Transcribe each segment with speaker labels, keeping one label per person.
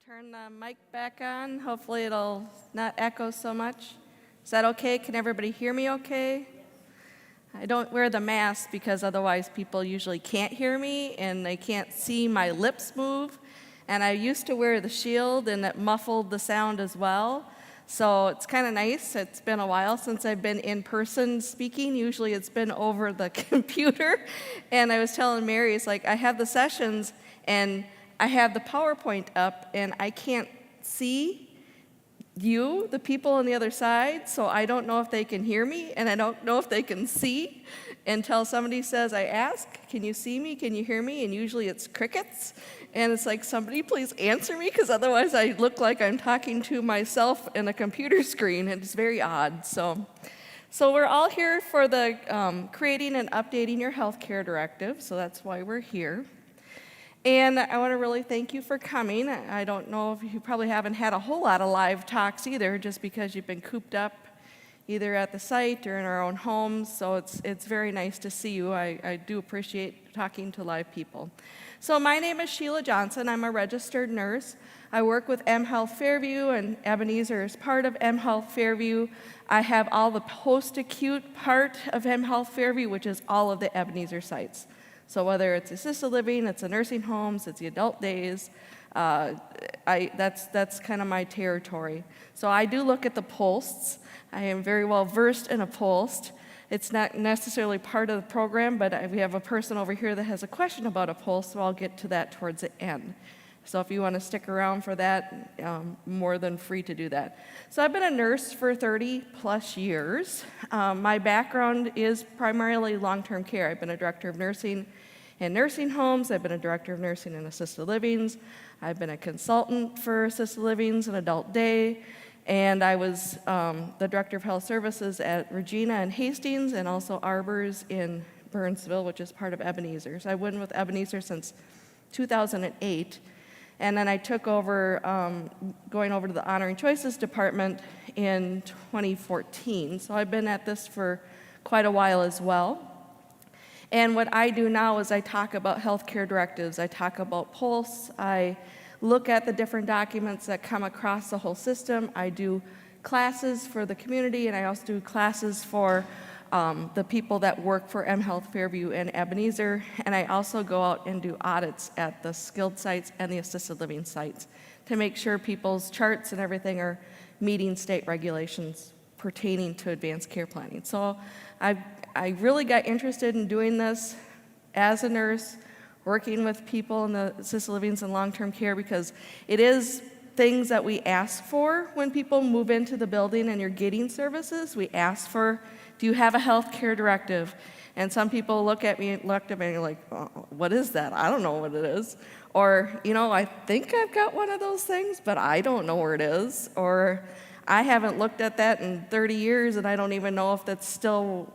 Speaker 1: Turn the mic back on. Hopefully it'll not echo so much. Is that okay? Can everybody hear me okay? I don't wear the mask because otherwise people usually can't hear me and they can't see my lips move. And I used to wear the shield and it muffled the sound as well. So it's kind of nice. It's been a while since I've been in person speaking. Usually it's been over the computer. And I was telling Mary, it's like I have the sessions and I have the PowerPoint up and I can't see you, the people on the other side, so I don't know if they can hear me and I don't know if they can see until somebody says, I ask, can you see me, can you hear me? And usually it's crickets. And it's like, somebody please answer me, because otherwise I look like I'm talking to myself in a computer screen, and it's very odd. So we're all here for the creating and updating your healthcare directive, so that's why we're here. And I want to really thank you for coming. I don't know if you probably haven't had a whole lot of live talks either, just because you've been cooped up either at the site or in our own homes, so it's very nice to see you. I do appreciate talking to live people. So my name is Sheila Johnson. I'm a registered nurse. I work with mHealth Fairview, and Ebenezer is part of mHealth Fairview. I have all the post-acute part of mHealth Fairview, which is all of the Ebenezer sites. So whether it's assisted living, it's the nursing homes, it's the adult days, that's kind of my territory. So I do look at the POSTs. I am very well versed in a POST. It's not necessarily part of the program, but we have a person over here that has a question about a POST, so I'll get to that towards the end. So if you want to stick around for that, more than free to do that. So I've been a nurse for 30 plus years. My background is primarily long-term care. I've been a director of nursing in nursing homes. I've been a director of nursing in assisted livings. I've been a consultant for assisted livings and adult day. And I was the director of health services at Regina and Hastings, and also Arbors in Burnsville, which is part of Ebenezer. So I've been with Ebenezer since 2008. And then I took over, going over to the Honoring Choices Department in 2014. So I've been at this for quite a while as well. And what I do now is I talk about healthcare directives. I talk about POLST. I look at the different documents that come across the whole system. I do classes for the community, and I also do classes for the people that work for mHealth Fairview and Ebenezer, and I also go out and do audits at the skilled sites and the assisted living sites to make sure people's charts and everything are meeting state regulations pertaining to advanced care planning. So I really got interested in doing this as a nurse, working with people in the assisted livings and long-term care, because it is things that we ask for when people move into the building and you're getting services. We ask for, do you have a health care directive? And some people look at me and like, oh, what is that? I don't know what it is. Or, I think I've got one of those things, but I don't know where it is. Or I haven't looked at that in 30 years and I don't even know if that's still,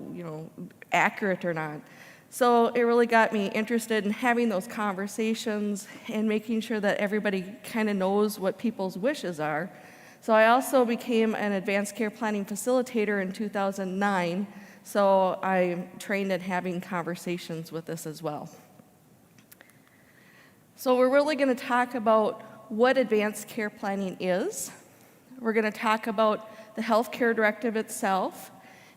Speaker 1: accurate or not. So it really got me interested in having those conversations and making sure that everybody kind of knows what people's wishes are. So I also became an advanced care planning facilitator in 2009, so I'm trained in having conversations with this as well. So we're really going to talk about what advanced care planning is. We're going to talk about the healthcare directive itself,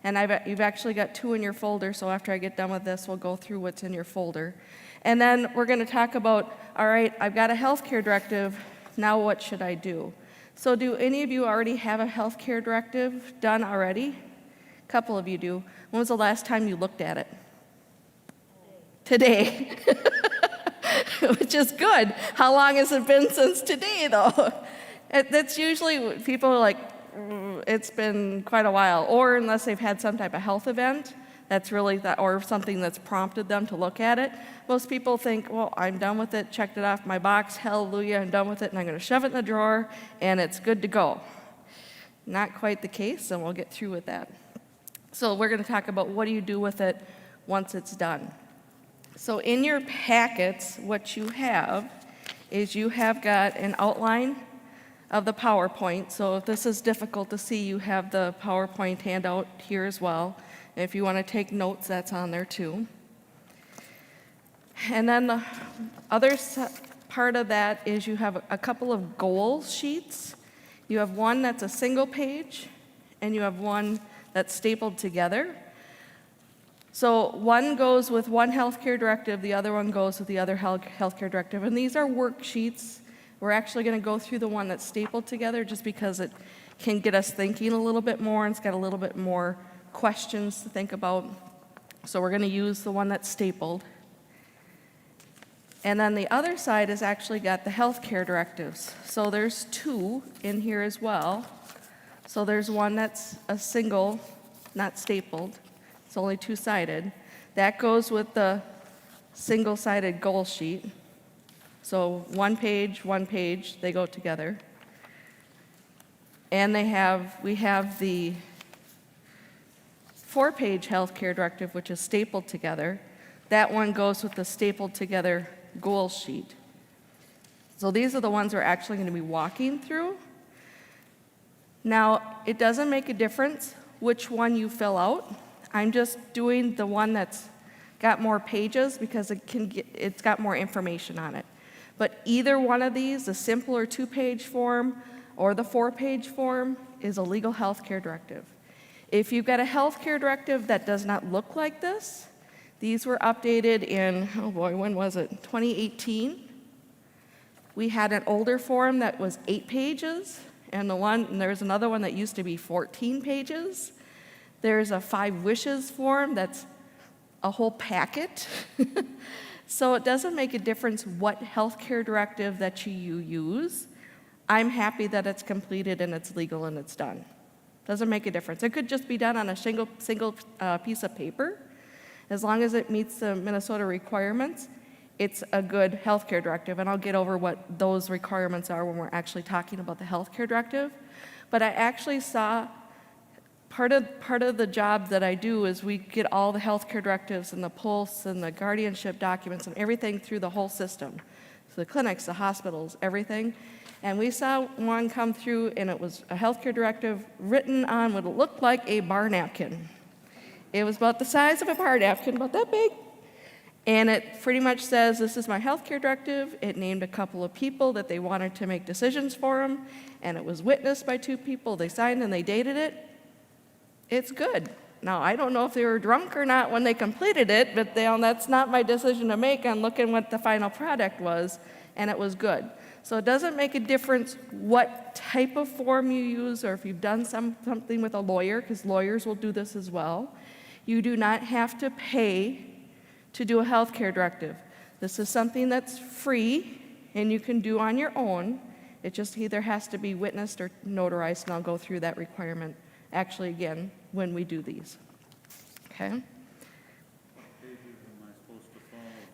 Speaker 1: and you've actually got 2 in your folder, so after I get done with this, we'll go through what's in your folder. And then we're going to talk about, all right, I've got a healthcare directive, now what should I do? So do any of you already have a healthcare directive done already? A couple of you do. When was the last time you looked at it? Today. Which is good. How long has it been since today, though? That's usually, people are like, it's been quite a while, or unless they've had some type of health event, that's really that, or something that's prompted them to look at it. Most people think, well, I'm done with it, checked it off my box, hallelujah, I'm done with it, and I'm going to shove it in the drawer, and it's good to go. Not quite the case, and we'll get through with that. So we're going to talk about what do you do with it once it's done. So in your packets, what you have is you have got an outline of the PowerPoint. So if this is difficult to see, you have the PowerPoint handout here as well. And if you want to take notes, that's on there too. And then the other part of that is you have a couple of goal sheets. You have one that's a single page, and you have one that's stapled together. So one goes with one healthcare directive, the other one goes with the other healthcare directive, and these are worksheets. We're actually going to go through the one that's stapled together just because it can get us thinking a little bit more, and it's got a little bit more questions to think about. So we're going to use the one that's stapled. And then the other side has actually got the healthcare directives. So there's two in here as well. So there's one that's a single, not stapled. It's only two-sided. That goes with the single-sided goal sheet. So one page, they go together. And we have the 4-page healthcare directive, which is stapled together. That one goes with the stapled together goal sheet. So these are the ones we're actually going to be walking through. Now, it doesn't make a difference which one you fill out. I'm just doing the one that's got more pages because it's got more information on it. But either one of these, the simpler 2-page form or the 4-page form, is a legal healthcare directive. If you've got a healthcare directive that does not look like this, these were updated in, oh boy, when was it? 2018. We had an older form that was 8 pages, and there's another one that used to be 14 pages. There's a 5 wishes form that's a whole packet. So it doesn't make a difference what healthcare directive that you use. I'm happy that it's completed and it's legal and it's done. Doesn't make a difference. It could just be done on a single piece of paper. As long as it meets the Minnesota requirements, it's a good healthcare directive, and I'll get over what those requirements are when we're actually talking about the healthcare directive. But I actually saw part of the job that I do is we get all the healthcare directives and the PULSE and the guardianship documents and everything through the whole system. So the clinics, the hospitals, everything. And we saw one come through, and it was a healthcare directive written on what looked like a bar napkin. It was about the size of a bar napkin, about that big. And it pretty much says, this is my healthcare directive. It named a couple of people that they wanted to make decisions for them, and it was witnessed by 2 people. They signed and they dated it. It's good. Now, I don't know if they were drunk or not when they completed it, but that's not my decision to make on looking what the final product was, and it was good. So it doesn't make a difference what type of form you use, or if you've done something with a lawyer, because lawyers will do this as well. You do not have to pay to do a healthcare directive. This is something that's free and you can do on your own. It just either has to be witnessed or notarized, and I'll go through that requirement actually again when we do these. Okay?
Speaker 2: What pages am I supposed to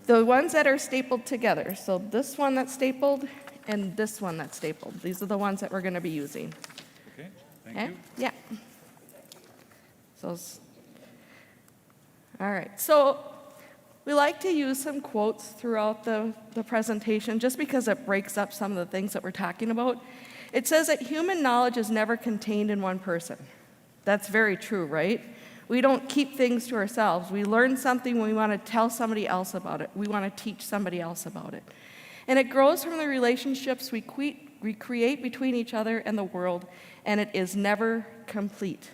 Speaker 2: follow?
Speaker 1: The ones that are stapled together. So this one that's stapled and this one that's stapled. These are the ones that we're going to be using.
Speaker 2: Okay, thank you.
Speaker 1: Yeah. All right. So we like to use some quotes throughout the presentation just because it breaks up some of the things that we're talking about. It says that human knowledge is never contained in one person. That's very true, right? We don't keep things to ourselves. We learn something when we want to tell somebody else about it. We want to teach somebody else about it. And it grows from the relationships we create between each other and the world, and it is never complete.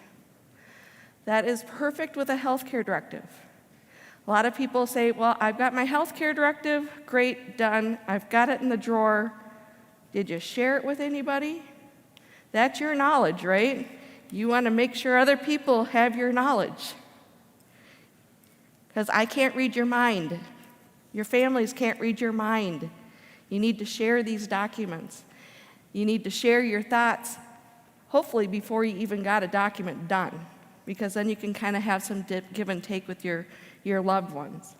Speaker 1: That is perfect with a healthcare directive. A lot of people say, well, I've got my healthcare directive, great, done. I've got it in the drawer. Did you share it with anybody? That's your knowledge, right? You want to make sure other people have your knowledge. Because I can't read your mind. Your families can't read your mind. You need to share these documents. You need to share your thoughts, hopefully before you even got a document done, because then you can kind of have some give and take with your loved ones.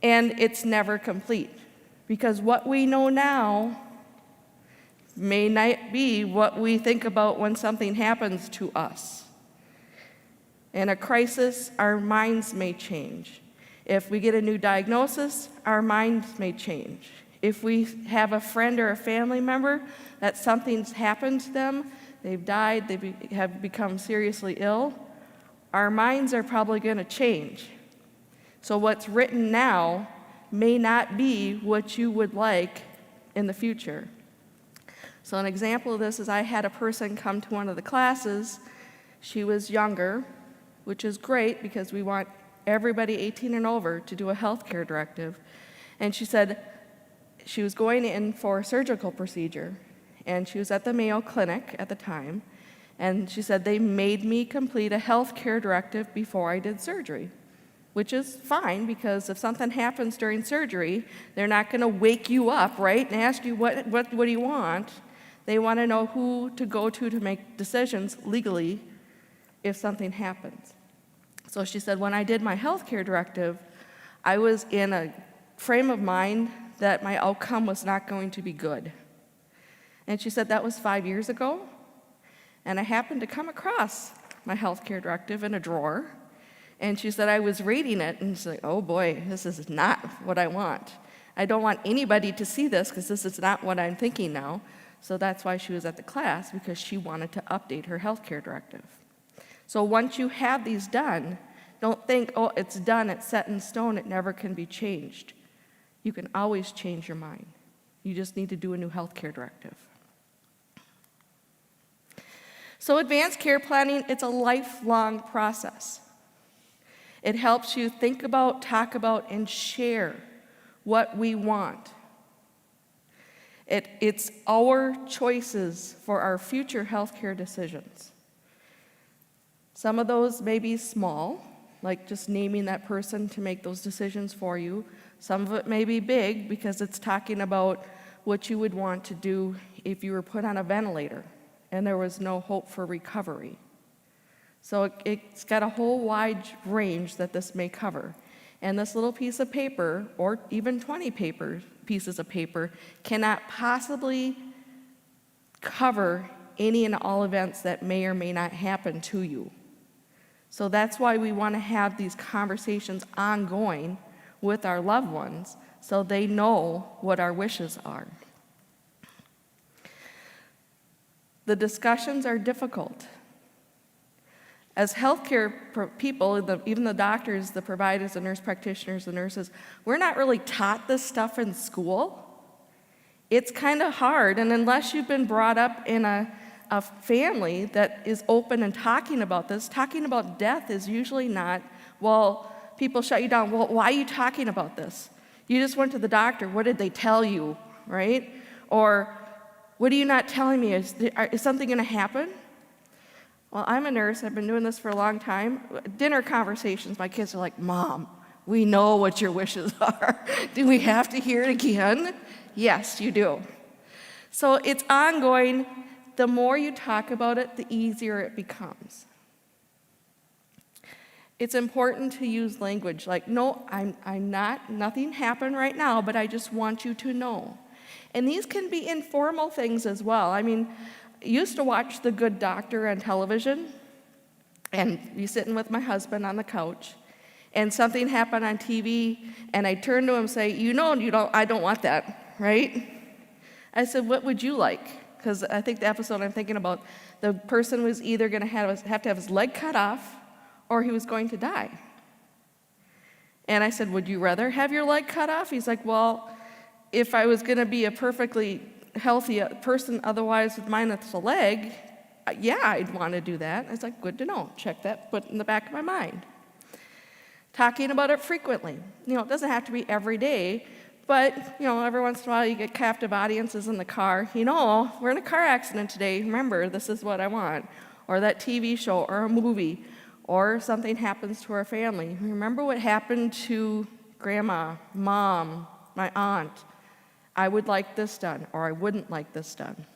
Speaker 1: And it's never complete, because what we know now may not be what we think about when something happens to us. In a crisis, our minds may change. If we get a new diagnosis, our minds may change. If we have a friend or a family member that something's happened to them, they've died, they have become seriously ill, our minds are probably going to change. So what's written now may not be what you would like in the future. So an example of this is I had a person come to one of the classes. She was younger, which is great because we want everybody 18 and over to do a healthcare directive. And she said she was going in for a surgical procedure, and she was at the Mayo Clinic at the time, and she said they made me complete a healthcare directive before I did surgery, which is fine because if something happens during surgery, they're not going to wake you up, right, and ask you what do you want. They want to know who to go to make decisions legally if something happens. So she said, when I did my healthcare directive, I was in a frame of mind that my outcome was not going to be good. And she said that was 5 years ago, and I happened to come across my healthcare directive in a drawer, and she said I was reading it, and she's like, oh boy, this is not what I want. I don't want anybody to see this because this is not what I'm thinking now. So that's why she was at the class, because she wanted to update her healthcare directive. So once you have these done, don't think, oh, it's done, it's set in stone, it never can be changed. You can always change your mind. You just need to do a new healthcare directive. So advanced care planning, it's a lifelong process. It helps you think about, talk about, and share what we want. It's our choices for our future healthcare decisions. Some of those may be small, like just naming that person to make those decisions for you. Some of it may be big because it's talking about what you would want to do if you were put on a ventilator and there was no hope for recovery. So it's got a whole wide range that this may cover. And this little piece of paper, or even 20 pieces of paper, cannot possibly cover any and all events that may or may not happen to you. So that's why we want to have these conversations ongoing with our loved ones so they know what our wishes are. The discussions are difficult. As healthcare people, even the doctors, the providers, the nurse practitioners, the nurses, we're not really taught this stuff in school. It's kind of hard, and unless you've been brought up in a family that is open and talking about this, talking about death is usually not, well, people shut you down. Well, why are you talking about this? You just went to the doctor. What did they tell you, right? Or, what are you not telling me? Is something going to happen? Well, I'm a nurse. I've been doing this for a long time. Dinner conversations, my kids are like, Mom, we know what your wishes are. Do we have to hear it again? Yes, you do. So it's ongoing. The more you talk about it, the easier it becomes. It's important to use language like, no, I'm not, nothing happened right now, but I just want you to know. And these can be informal things as well. I mean, I used to watch The Good Doctor on television, and be sitting with my husband on the couch, and something happened on TV, and I turned to him and say, I don't want that, right? I said, what would you like? Because I think the episode I'm thinking about, the person was either going to have to have his leg cut off, or he was going to die. And I said, would you rather have your leg cut off? He's like, well, if I was going to be a perfectly healthy person otherwise with minus a leg, yeah, I'd want to do that. I was like, good to know. Check that, put it in the back of my mind. Talking about it frequently. It doesn't have to be every day, but, every once in a while you get captive audiences in the car. We're in a car accident today. Remember, this is what I want. Or that TV show or a movie. Or something happens to our family. Remember what happened to Grandma, Mom, my aunt. I would like this done, or I wouldn't like this done.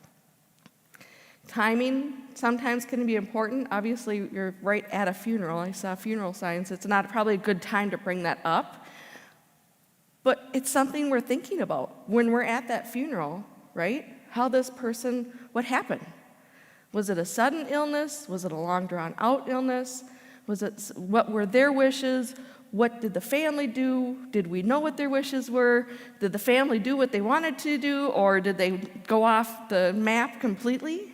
Speaker 1: Timing sometimes can be important. Obviously, you're right at a funeral. I saw funeral signs. It's not probably a good time to bring that up. But it's something we're thinking about when we're at that funeral, right? How this person, what happened? Was it a sudden illness? Was it a long drawn out illness? What were their wishes? What did the family do? Did we know what their wishes were? Did the family do what they wanted to do, or did they go off the map completely?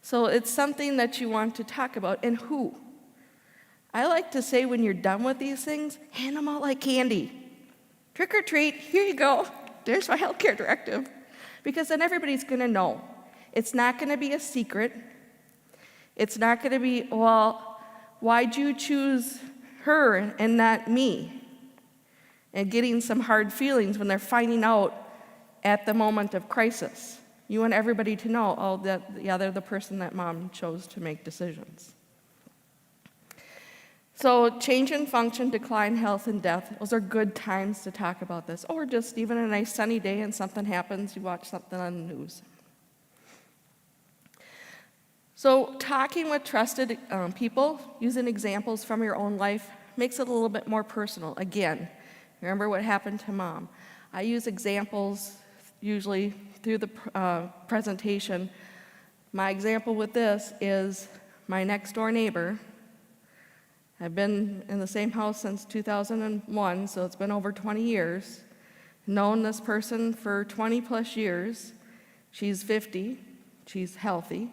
Speaker 1: So it's something that you want to talk about, and who. I like to say when you're done with these things, hand them out like candy. Trick or treat, here you go. There's my healthcare directive. because then everybody's going to know. It's not going to be a secret. It's not going to be, well, why'd you choose her and not me? And getting some hard feelings when they're finding out at the moment of crisis. You want everybody to know, oh, they're the person that mom chose to make decisions. So change in function, decline, health, and death, those are good times to talk about this. Or just even a nice sunny day and something happens, you watch something on the news. So talking with trusted people, using examples from your own life, makes it a little bit more personal. Again, remember what happened to mom. I use examples usually through the presentation. My example with this is my next door neighbor. I've been in the same house since 2001, so it's been over 20 years. Known this person for 20 plus years. She's 50, she's healthy.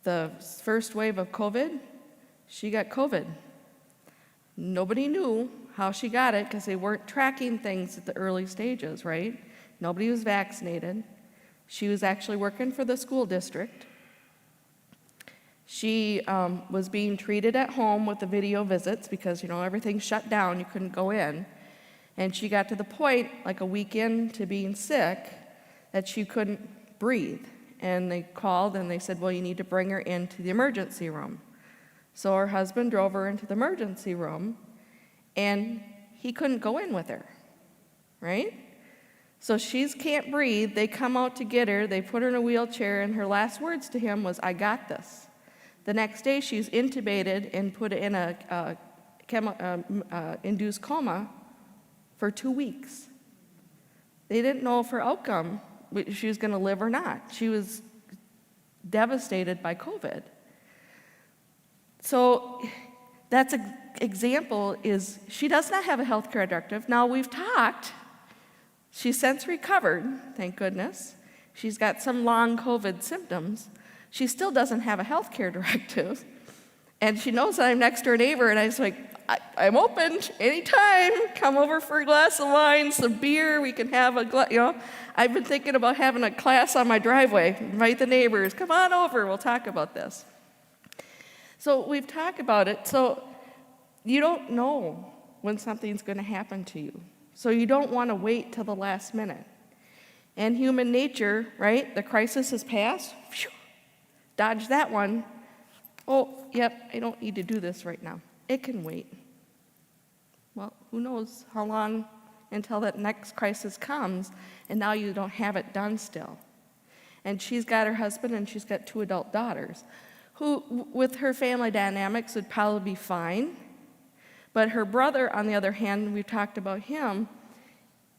Speaker 1: The first wave of COVID, she got COVID. Nobody knew how she got it because they weren't tracking things at the early stages, right? Nobody was vaccinated. She was actually working for the school district. She was being treated at home with the video visits because, everything shut down, you couldn't go in. And she got to the point, like a week into being sick, that she couldn't breathe. And they called and they said, well, you need to bring her into the emergency room. So her husband drove her into the emergency room, and he couldn't go in with her, right? So she can't breathe. They come out to get her. They put her in a wheelchair, and her last words to him was, I got this. The next day, she's intubated and put in a induced coma for 2 weeks. They didn't know if her outcome, if she was going to live or not. She was devastated by COVID. So that's an example is she does not have a healthcare directive. Now we've talked. She's since recovered, thank goodness. She's got some long COVID symptoms. She still doesn't have a health care directive. And she knows that I'm next door neighbor, and I was like, I'm open anytime. Come over for a glass of wine, some beer. We can have I've been thinking about having a class on my driveway. Invite the neighbors. Come on over. We'll talk about this. So we've talked about it. So you don't know when something's going to happen to you. So you don't want to wait till the last minute. And human nature, right? The crisis has passed. Phew, dodge that one. Oh, yep, I don't need to do this right now. It can wait. Well, who knows how long until that next crisis comes, and now you don't have it done still. And she's got her husband, and she's got 2 adult daughters, who, with her family dynamics, would probably be fine. But her brother, on the other hand, we've talked about him,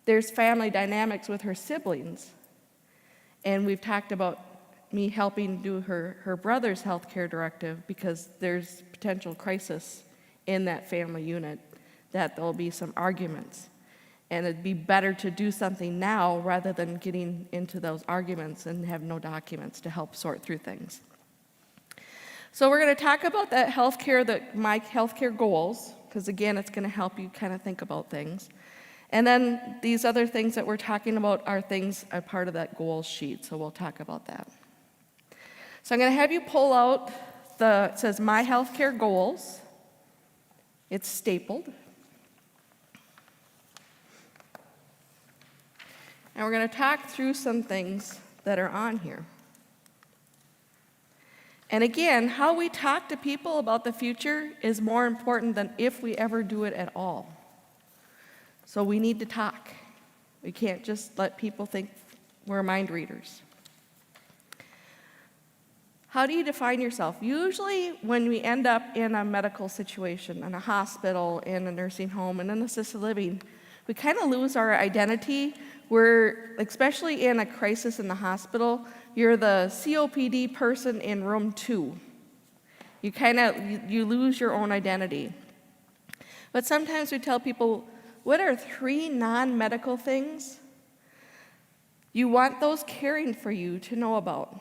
Speaker 1: there's family dynamics with her siblings. And we've talked about me helping do her brother's health care directive because there's potential crisis in that family unit, that there'll be some arguments. And it'd be better to do something now rather than getting into those arguments and have no documents to help sort through things. So we're going to talk about that healthcare, my healthcare goals, because again, it's going to help you kind of think about things. And then these other things that we're talking about are things are part of that goals sheet, so we'll talk about that. So I'm going to have you pull out it says My Healthcare Goals. It's stapled. And we're going to talk through some things that are on here. And again, how we talk to people about the future is more important than if we ever do it at all. So we need to talk. We can't just let people think we're mind readers. How do you define yourself? Usually when we end up in a medical situation, in a hospital, in a nursing home, and in assisted living, we kind of lose our identity. We're, especially in a crisis in the hospital, you're the COPD person in room 2. You lose your own identity. But sometimes we tell people, what are 3 non-medical things you want those caring for you to know about?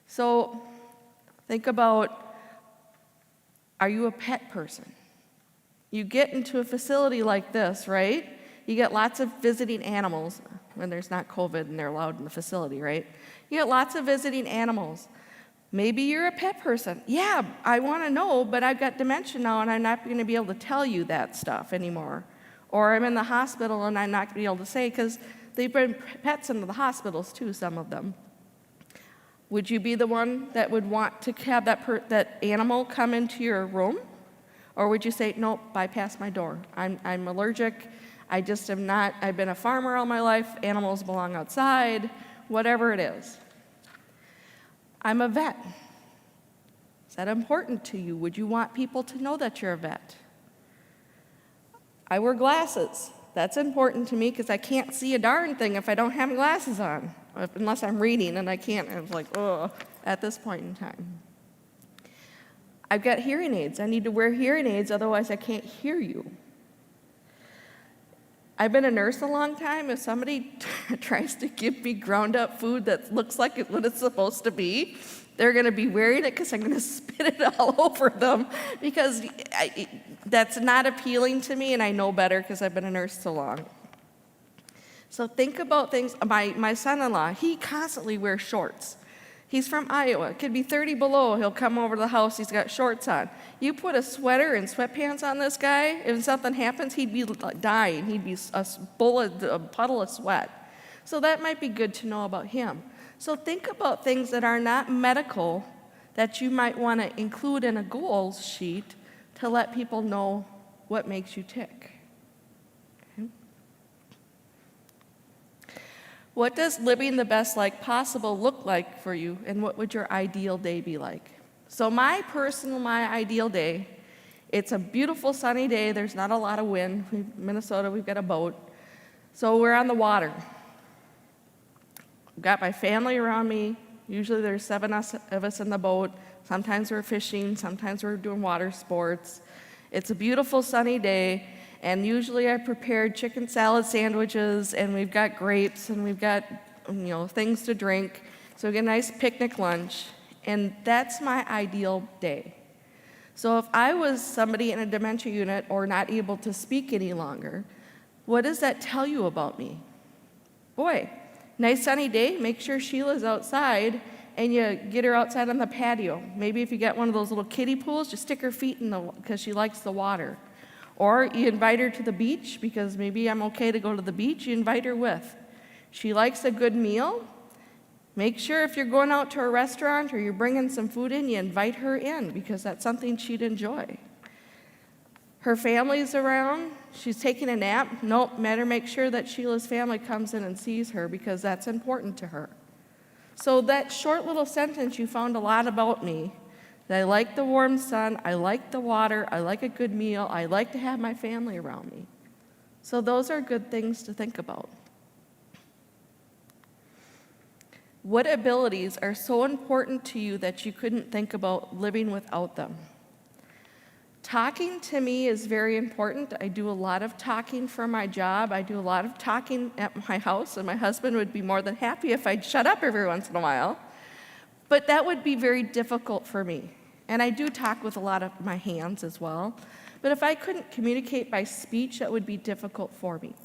Speaker 1: So think about, are you a pet person? You get into a facility like this, right? You get lots of visiting animals. when there's not COVID and they're allowed in the facility, right? You get lots of visiting animals. Maybe you're a pet person. Yeah, I want to know, but I've got dementia now and I'm not going to be able to tell you that stuff anymore. Or I'm in the hospital and I'm not going to be able to say, because they bring pets into the hospitals too, some of them. Would you be the one that would want to have that animal come into your room? Or would you say, nope, bypass my door. I'm allergic. I just am not, I've been a farmer all my life. Animals belong outside, whatever it is. I'm a vet. Is that important to you? Would you want people to know that you're a vet? I wear glasses. That's important to me because I can't see a darn thing if I don't have glasses on, unless I'm reading and I can't. I'm like, oh, at this point in time. I've got hearing aids. I need to wear hearing aids, otherwise I can't hear you. I've been a nurse a long time. If somebody tries to give me ground up food that looks like what it's supposed to be, they're going to be wearing it because I'm going to spit it all over them, because that's not appealing to me, and I know better because I've been a nurse so long. So think about things. My son-in-law, he constantly wears shorts. He's from Iowa. It could be 30 below. He'll come over to the house. He's got shorts on. You put a sweater and sweatpants on this guy, if something happens, he'd be dying. He'd be a puddle of sweat. So that might be good to know about him. So think about things that are not medical that you might want to include in a goals sheet to let people know what makes you tick. Okay? What does living the best life possible look like for you, and what would your ideal day be like? So my ideal day, it's a beautiful sunny day. There's not a lot of wind. Minnesota, we've got a boat. So we're on the water. I've got my family around me. Usually there's 7 of us in the boat. Sometimes we're fishing. Sometimes we're doing water sports. It's a beautiful sunny day. And usually I prepared chicken salad sandwiches, and we've got grapes, and we've got things to drink. So we get a nice picnic lunch, and that's my ideal day. So if I was somebody in a dementia unit or not able to speak any longer, what does that tell you about me? Boy, nice sunny day, make sure Sheila's outside, and you get her outside on the patio. Maybe if you get one of those little kiddie pools, just stick her feet in because she likes the water. Or you invite her to the beach, because maybe I'm okay to go to the beach, you invite her with. She likes a good meal. Make sure if you're going out to a restaurant or you're bringing some food in, you invite her in, because that's something she'd enjoy. Her family's around, she's taking a nap. Nope, better make sure that Sheila's family comes in and sees her, because that's important to her. So that short little sentence, you found a lot about me. I like the warm sun, I like the water, I like a good meal, I like to have my family around me. So those are good things to think about. What abilities are so important to you that you couldn't think about living without them? Talking to me is very important. I do a lot of talking for my job. I do a lot of talking at my house, and my husband would be more than happy if I'd shut up every once in a while. But that would be very difficult for me. And I do talk with a lot of my hands as well. But if I couldn't communicate by speech, that would be difficult for me.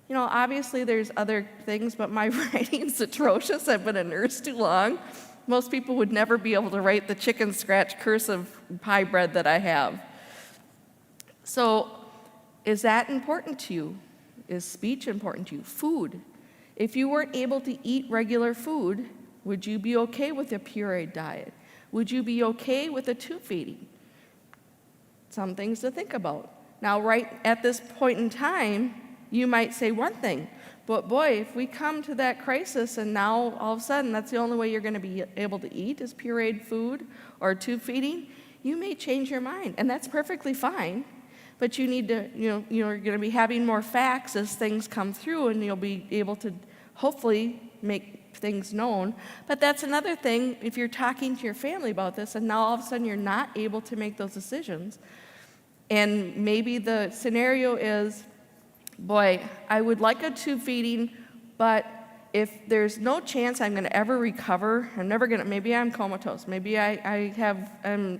Speaker 1: Obviously there's other things, but my writing's atrocious. I've been a nurse too long. Most people would never be able to write the chicken scratch cursive pie bread that I have. So is that important to you? Is speech important to you? Food. If you weren't able to eat regular food, would you be okay with a pureed diet? Would you be okay with a tube feeding? Some things to think about. Now, right at this point in time, you might say one thing, but boy, if we come to that crisis and now all of a sudden that's the only way you're going to be able to eat is pureed food or tube feeding, you may change your mind, and that's perfectly fine. But you need to, you're going to be having more facts as things come through, and you'll be able to hopefully make things known. But that's another thing, if you're talking to your family about this and now all of a sudden you're not able to make those decisions, and maybe the scenario is, boy, I would like a tube feeding, but if there's no chance I'm going to ever recover, maybe I'm comatose, maybe I'm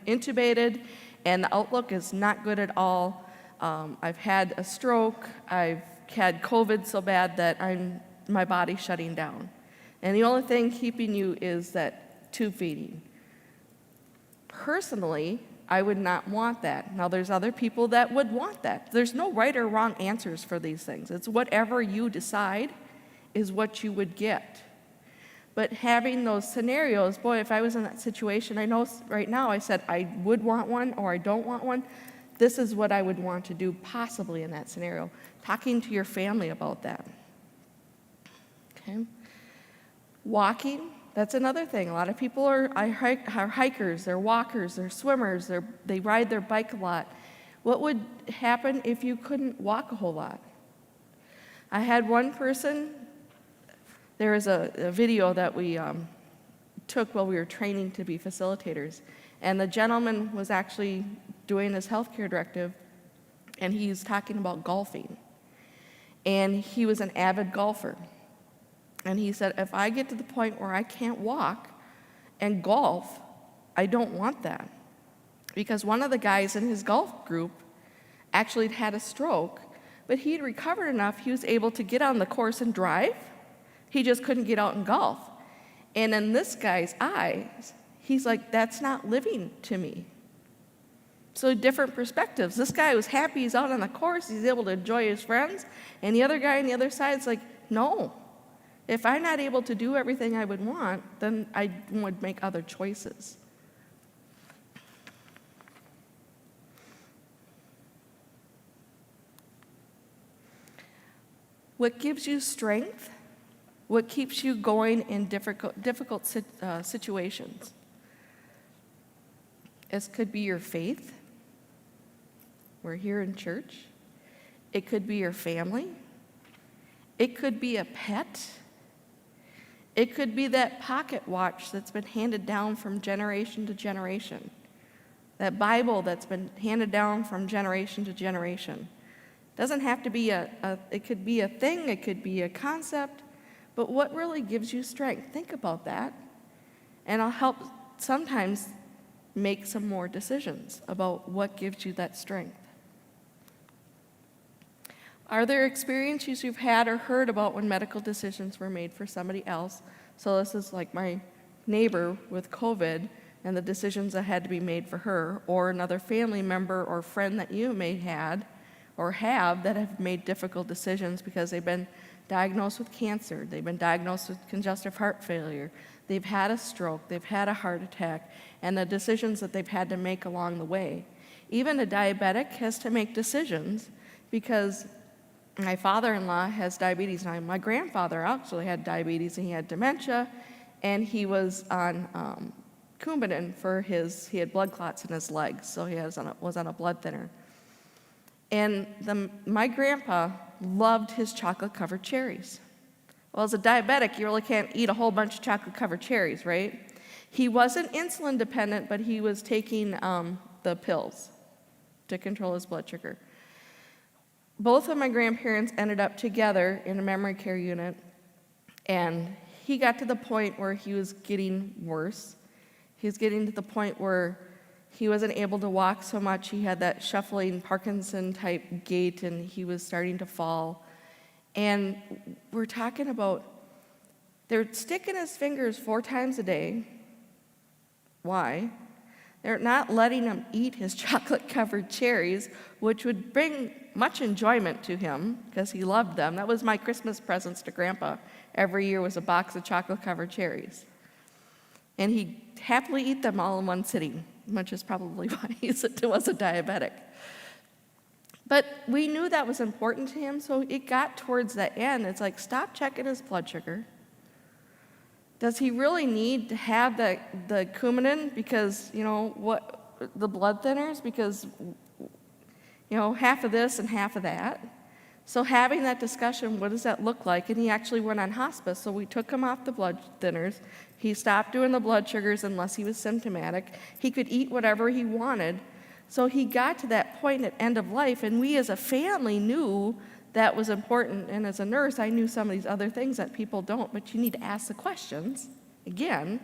Speaker 1: intubated and the outlook is not good at all. I've had a stroke, I've had COVID so bad that I'm my body shutting down. And the only thing keeping you is that tube feeding. Personally, I would not want that. Now, there's other people that would want that. There's no right or wrong answers for these things. It's whatever you decide is what you would get. But having those scenarios, boy, if I was in that situation, I know right now I said I would want one or I don't want one. This is what I would want to do possibly in that scenario. Talking to your family about that. Okay. Walking, that's another thing. A lot of people are hikers, they're walkers, they're swimmers, they ride their bike a lot. What would happen if you couldn't walk a whole lot? I had one person, there was a video that we took while we were training to be facilitators, and the gentleman was actually doing his healthcare directive, and he's talking about golfing. And he was an avid golfer. And he said, if I get to the point where I can't walk and golf, I don't want that. Because one of the guys in his golf group actually had a stroke, but he had recovered enough, he was able to get on the course and drive. He just couldn't get out and golf. And in this guy's eyes, he's like, that's not living to me. So different perspectives. This guy was happy he's out on the course, he's able to enjoy his friends, and the other guy on the other side is like, no. If I'm not able to do everything I would want, then I would make other choices. What gives you strength? What keeps you going in difficult situations? It could be your faith. We're here in church. It could be your family. It could be a pet. It could be that pocket watch that's been handed down from generation to generation. That Bible that's been handed down from generation to generation. Doesn't have to be it could be a thing, it could be a concept, but what really gives you strength? Think about that. And I'll help sometimes make some more decisions about what gives you that strength. Are there experiences you've had or heard about when medical decisions were made for somebody else? So this is like my neighbor with COVID and the decisions that had to be made for her, or another family member or friend that you may had or have that have made difficult decisions because they've been diagnosed with cancer, they've been diagnosed with congestive heart failure, they've had a stroke, they've had a heart attack, and the decisions that they've had to make along the way. Even a diabetic has to make decisions because my father-in-law has diabetes now. My grandfather actually had diabetes and he had dementia, and he was on Coumadin for he had blood clots in his legs, so he was on a blood thinner. And my grandpa loved his chocolate-covered cherries. Well, as a diabetic, you really can't eat a whole bunch of chocolate-covered cherries, right? He wasn't insulin dependent, but he was taking the pills to control his blood sugar. Both of my grandparents ended up together in a memory care unit, and he got to the point where he was getting worse. He was getting to the point where he wasn't able to walk so much. He had that shuffling Parkinson-type gait, and he was starting to fall. And we're talking about, they're sticking his fingers 4 times a day. Why? They're not letting him eat his chocolate-covered cherries, which would bring much enjoyment to him because he loved them. That was my Christmas presents to Grandpa. Every year was a box of chocolate-covered cherries. And he'd happily eat them all in one sitting, which is probably why he was a diabetic. But we knew that was important to him, so it got towards the end. It's like, stop checking his blood sugar. Does he really need to have the Coumadin because, the blood thinners? Because, half of this and half of that. So having that discussion, what does that look like? And he actually went on hospice, so we took him off the blood thinners. He stopped doing the blood sugars unless he was symptomatic. He could eat whatever he wanted. So he got to that point at end of life, and we as a family knew that was important. And as a nurse, I knew some of these other things that people don't, but you need to ask the questions again.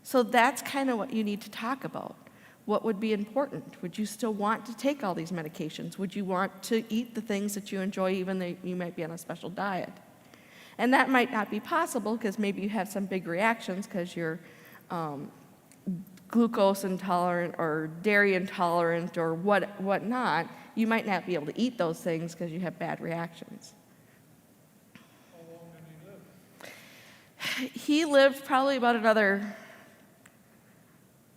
Speaker 1: So that's kind of what you need to talk about. What would be important? Would you still want to take all these medications? Would you want to eat the things that you enjoy even though you might be on a special diet? And that might not be possible because maybe you have some big reactions because you're glucose intolerant or dairy intolerant or whatnot. You might not be able to eat those things because you have bad reactions.
Speaker 2: How long did he live?
Speaker 1: He lived probably about another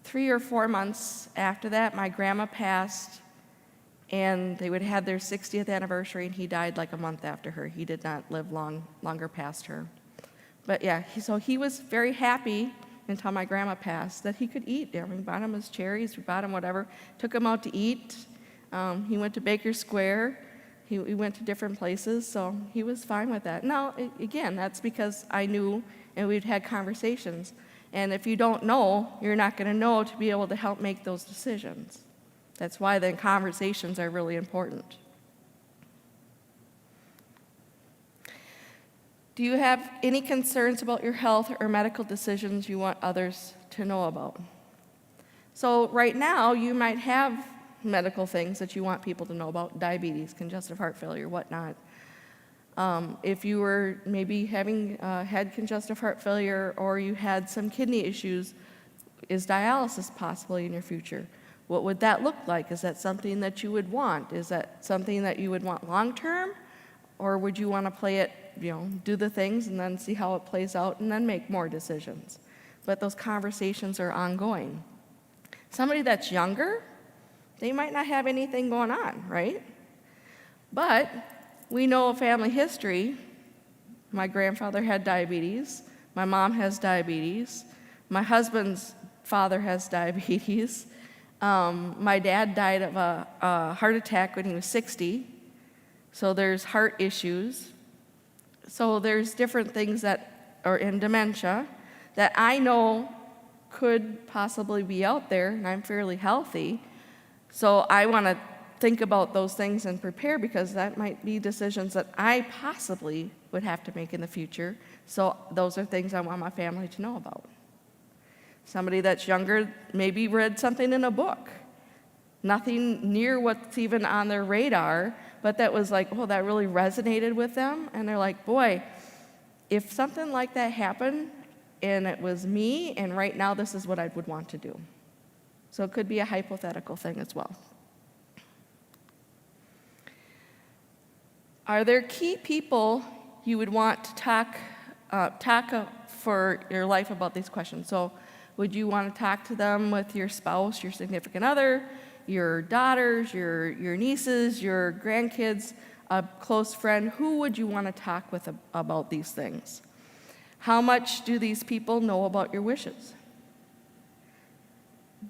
Speaker 1: 3 or 4 months after that. My grandma passed, and they would have their 60th anniversary, and he died like a month after her. He did not live longer past her. But yeah, so he was very happy until my grandma passed that he could eat. I mean, we bought him his cherries, we bought him whatever, took him out to eat. He went to Baker Square. We went to different places, so he was fine with that. Now, again, that's because I knew and we'd had conversations. And if you don't know, you're not going to know to be able to help make those decisions. That's why then conversations are really important. Do you have any concerns about your health or medical decisions you want others to know about? So right now, you might have medical things that you want people to know about, diabetes, congestive heart failure, whatnot. If you were maybe having had congestive heart failure or you had some kidney issues, is dialysis possible in your future? What would that look like? Is that something that you would want? Is that something that you would want long-term? Or would you want to play it, do the things and then see how it plays out and then make more decisions? But those conversations are ongoing. Somebody that's younger, they might not have anything going on, right? But we know family history. My grandfather had diabetes. My mom has diabetes. My husband's father has diabetes. My dad died of a heart attack when he was 60. So there's heart issues. So there's different things that are in dementia that I know could possibly be out there, and I'm fairly healthy. So I want to think about those things and prepare because that might be decisions that I possibly would have to make in the future. So those are things I want my family to know about. Somebody that's younger maybe read something in a book, nothing near what's even on their radar, but that was like, oh, that really resonated with them. And they're like, boy, if something like that happened and it was me, and right now this is what I would want to do. So it could be a hypothetical thing as well. Are there key people you would want to talk for your life about these questions? So would you want to talk to them with your spouse, your significant other, your daughters, your nieces, your grandkids, a close friend? Who would you want to talk with about these things? How much do these people know about your wishes?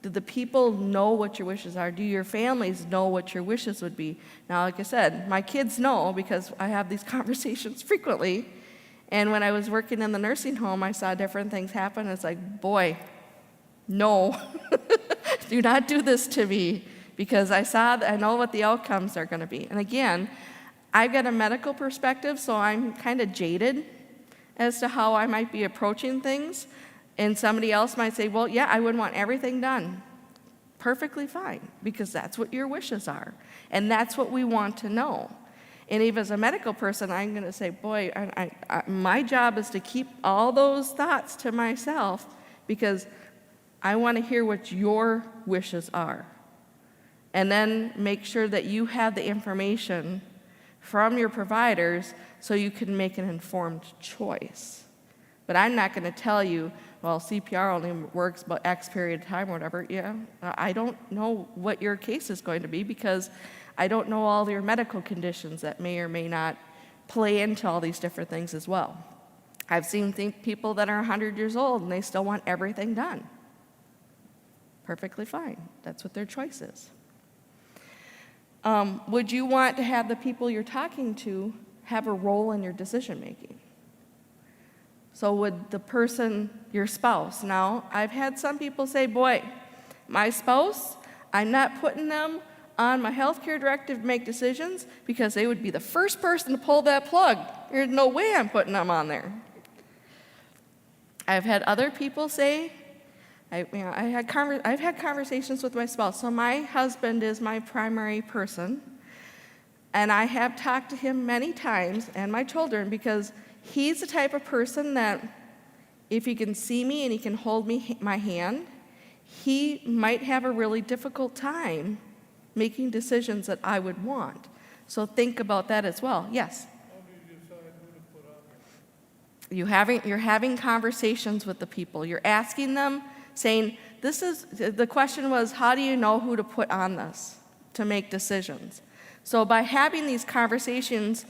Speaker 1: Do the people know what your wishes are? Do your families know what your wishes would be? Now, like I said, my kids know because I have these conversations frequently. And when I was working in the nursing home, I saw different things happen. It's like, boy, no, do not do this to me because I know what the outcomes are going to be. And again, I've got a medical perspective, so I'm kind of jaded as to how I might be approaching things. And somebody else might say, well, yeah, I would want everything done. Perfectly fine, because that's what your wishes are. And that's what we want to know. And even as a medical person, I'm going to say, boy, my job is to keep all those thoughts to myself because I want to hear what your wishes are. And then make sure that you have the information from your providers so you can make an informed choice. But I'm not going to tell you, well, CPR only works about X period of time or whatever. Yeah, I don't know what your case is going to be because I don't know all your medical conditions that may or may not play into all these different things as well. I've seen people that are 100 years old and they still want everything done. Perfectly fine. That's what their choice is. Would you want to have the people you're talking to have a role in your decision making? So would the person, your spouse, now I've had some people say, boy, my spouse, I'm not putting them on my healthcare directive to make decisions because they would be the first person to pull that plug. There's no way I'm putting them on there. I've had other people say, I've had conversations with my spouse. So my husband is my primary person, and I have talked to him many times, and my children, because He's the type of person that if he can see me and he can hold my hand, he might have a really difficult time making decisions that I would want. So think about that as well. Yes?
Speaker 3: How do you decide who to put on there?
Speaker 1: You're having conversations with the people. You're asking them, saying, the question was, how do you know who to put on this to make decisions? So by having these conversations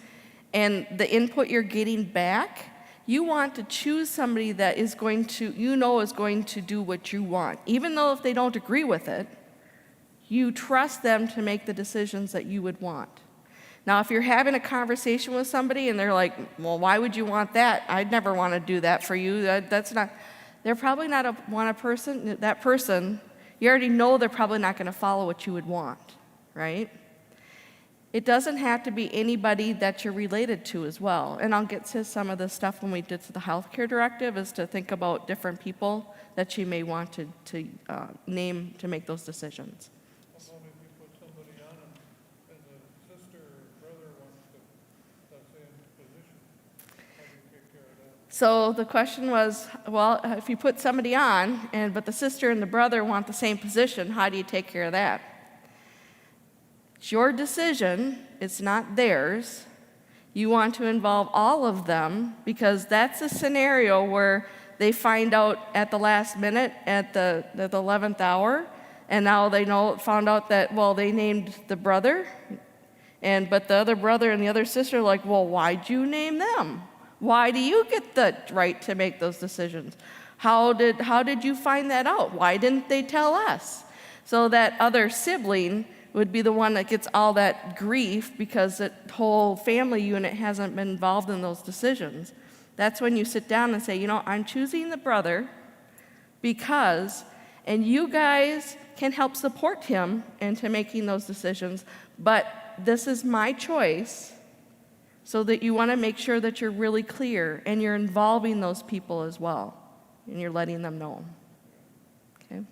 Speaker 1: and the input you're getting back, you want to choose somebody that is going to, is going to do what you want. Even though if they don't agree with it, you trust them to make the decisions that you would want. Now, if you're having a conversation with somebody and they're like, well, why would you want that? I'd never want to do that for you. They're probably not that person, you already know they're probably not going to follow what you would want, right? It doesn't have to be anybody that you're related to as well. And I'll get to some of the stuff when we did to the healthcare directive, is to think about different people that you may want to name to make those decisions.
Speaker 3: How about if you put somebody on and the sister or brother wants to, let's say, in position? How do you take care of that?
Speaker 1: So the question was, well, if you put somebody on, but the sister and the brother want the same position, how do you take care of that? It's your decision, it's not theirs. You want to involve all of them, because that's a scenario where they find out at the last minute, at the 11th hour, and now they found out that, well, they named the brother, but the other brother and the other sister are like, well, why'd you name them? Why do you get the right to make those decisions? How did you find that out? Why didn't they tell us? So that other sibling would be the one that gets all that grief because the whole family unit hasn't been involved in those decisions. That's when you sit down and say, I'm choosing the brother because, and you guys can help support him into making those decisions, but this is my choice, so that you want to make sure that you're really clear and you're involving those people as well, and you're letting them know. Okay?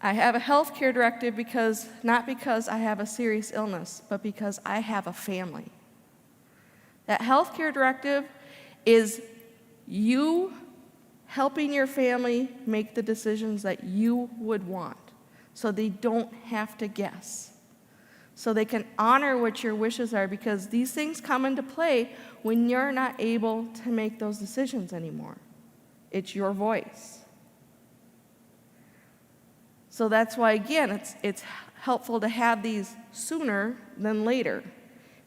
Speaker 1: I have a health care directive not because I have a serious illness, but because I have a family. That health care directive is you helping your family make the decisions that you would want, so they don't have to guess. So they can honor what your wishes are, because these things come into play when you're not able to make those decisions anymore. It's your voice. So that's why, again, it's helpful to have these sooner than later.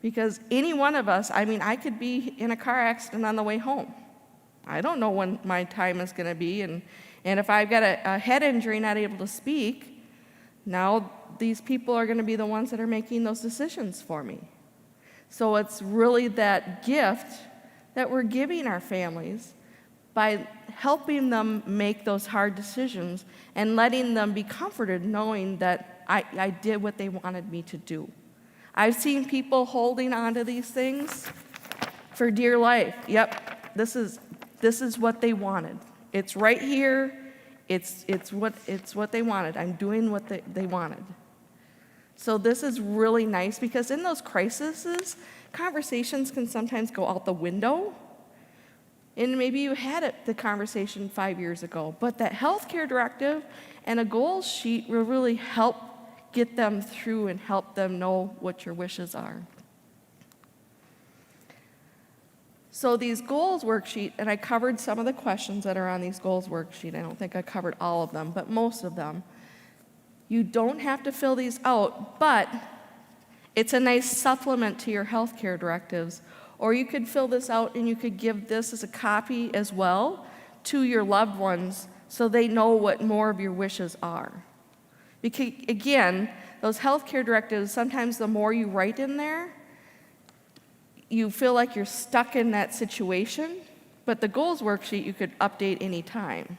Speaker 1: Because any one of us, I could be in a car accident on the way home. I don't know when my time is going to be. And if I've got a head injury, not able to speak, now these people are going to be the ones that are making those decisions for me. So it's really that gift that we're giving our families by helping them make those hard decisions and letting them be comforted knowing that I did what they wanted me to do. I've seen people holding on to these things for dear life. Yep, this is what they wanted. It's right here. It's what they wanted. I'm doing what they wanted. So this is really nice, because in those crises, conversations can sometimes go out the window. And maybe you had the conversation 5 years ago, but that healthcare directive and a goals sheet will really help get them through and help them know what your wishes are. So these goals worksheet, and I covered some of the questions that are on these goals worksheet. I don't think I covered all of them, but most of them. You don't have to fill these out, but it's a nice supplement to your healthcare directives. Or you could fill this out and you could give this as a copy as well to your loved ones, so they know what more of your wishes are. Because again, those healthcare directives, sometimes the more you write in there, you feel like you're stuck in that situation, but the goals worksheet you could update any time.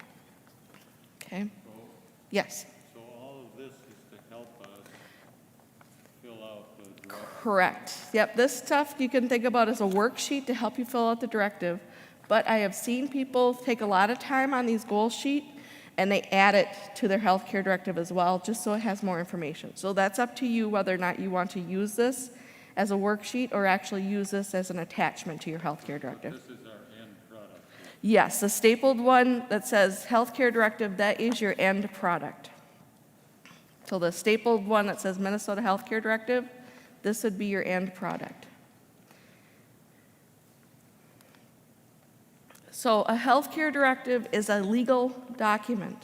Speaker 1: Okay? Yes?
Speaker 2: So all of this is to help us fill out the directive.
Speaker 1: Correct. Yep, this stuff you can think about as a worksheet to help you fill out the directive. But I have seen people take a lot of time on these goal sheet and they add it to their healthcare directive as well, just so it has more information. So that's up to you whether or not you want to use this as a worksheet or actually use this as an attachment to your healthcare directive.
Speaker 2: This is our end product.
Speaker 1: Yes, the stapled one that says healthcare directive, that is your end product. So the stapled one that says Minnesota Healthcare Directive, this would be your end product. So a healthcare directive is a legal document.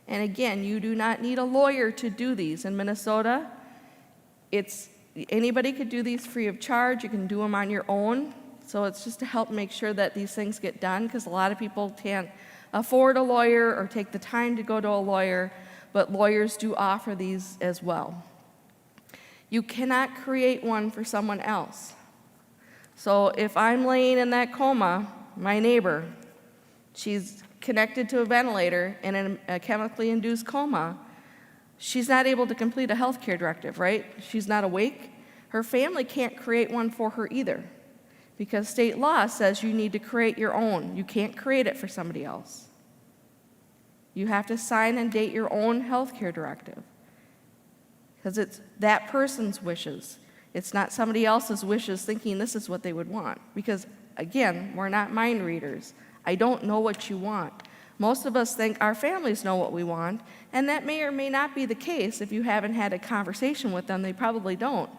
Speaker 1: And again, you do not need a lawyer to do these. In Minnesota, anybody could do these free of charge. You can do them on your own. So it's just to help make sure that these things get done, because a lot of people can't afford a lawyer or take the time to go to a lawyer, but lawyers do offer these as well. You cannot create one for someone else. So if I'm laying in that coma, my neighbor, she's connected to a ventilator and in a chemically induced coma, she's not able to complete a healthcare directive, right? She's not awake. Her family can't create one for her either, because state law says you need to create your own. You can't create it for somebody else. You have to sign and date your own healthcare directive, because it's that person's wishes. It's not somebody else's wishes thinking this is what they would want, because again, we're not mind readers. I don't know what you want. Most of us think our families know what we want, and that may or may not be the case. If you haven't had a conversation with them, they probably don't.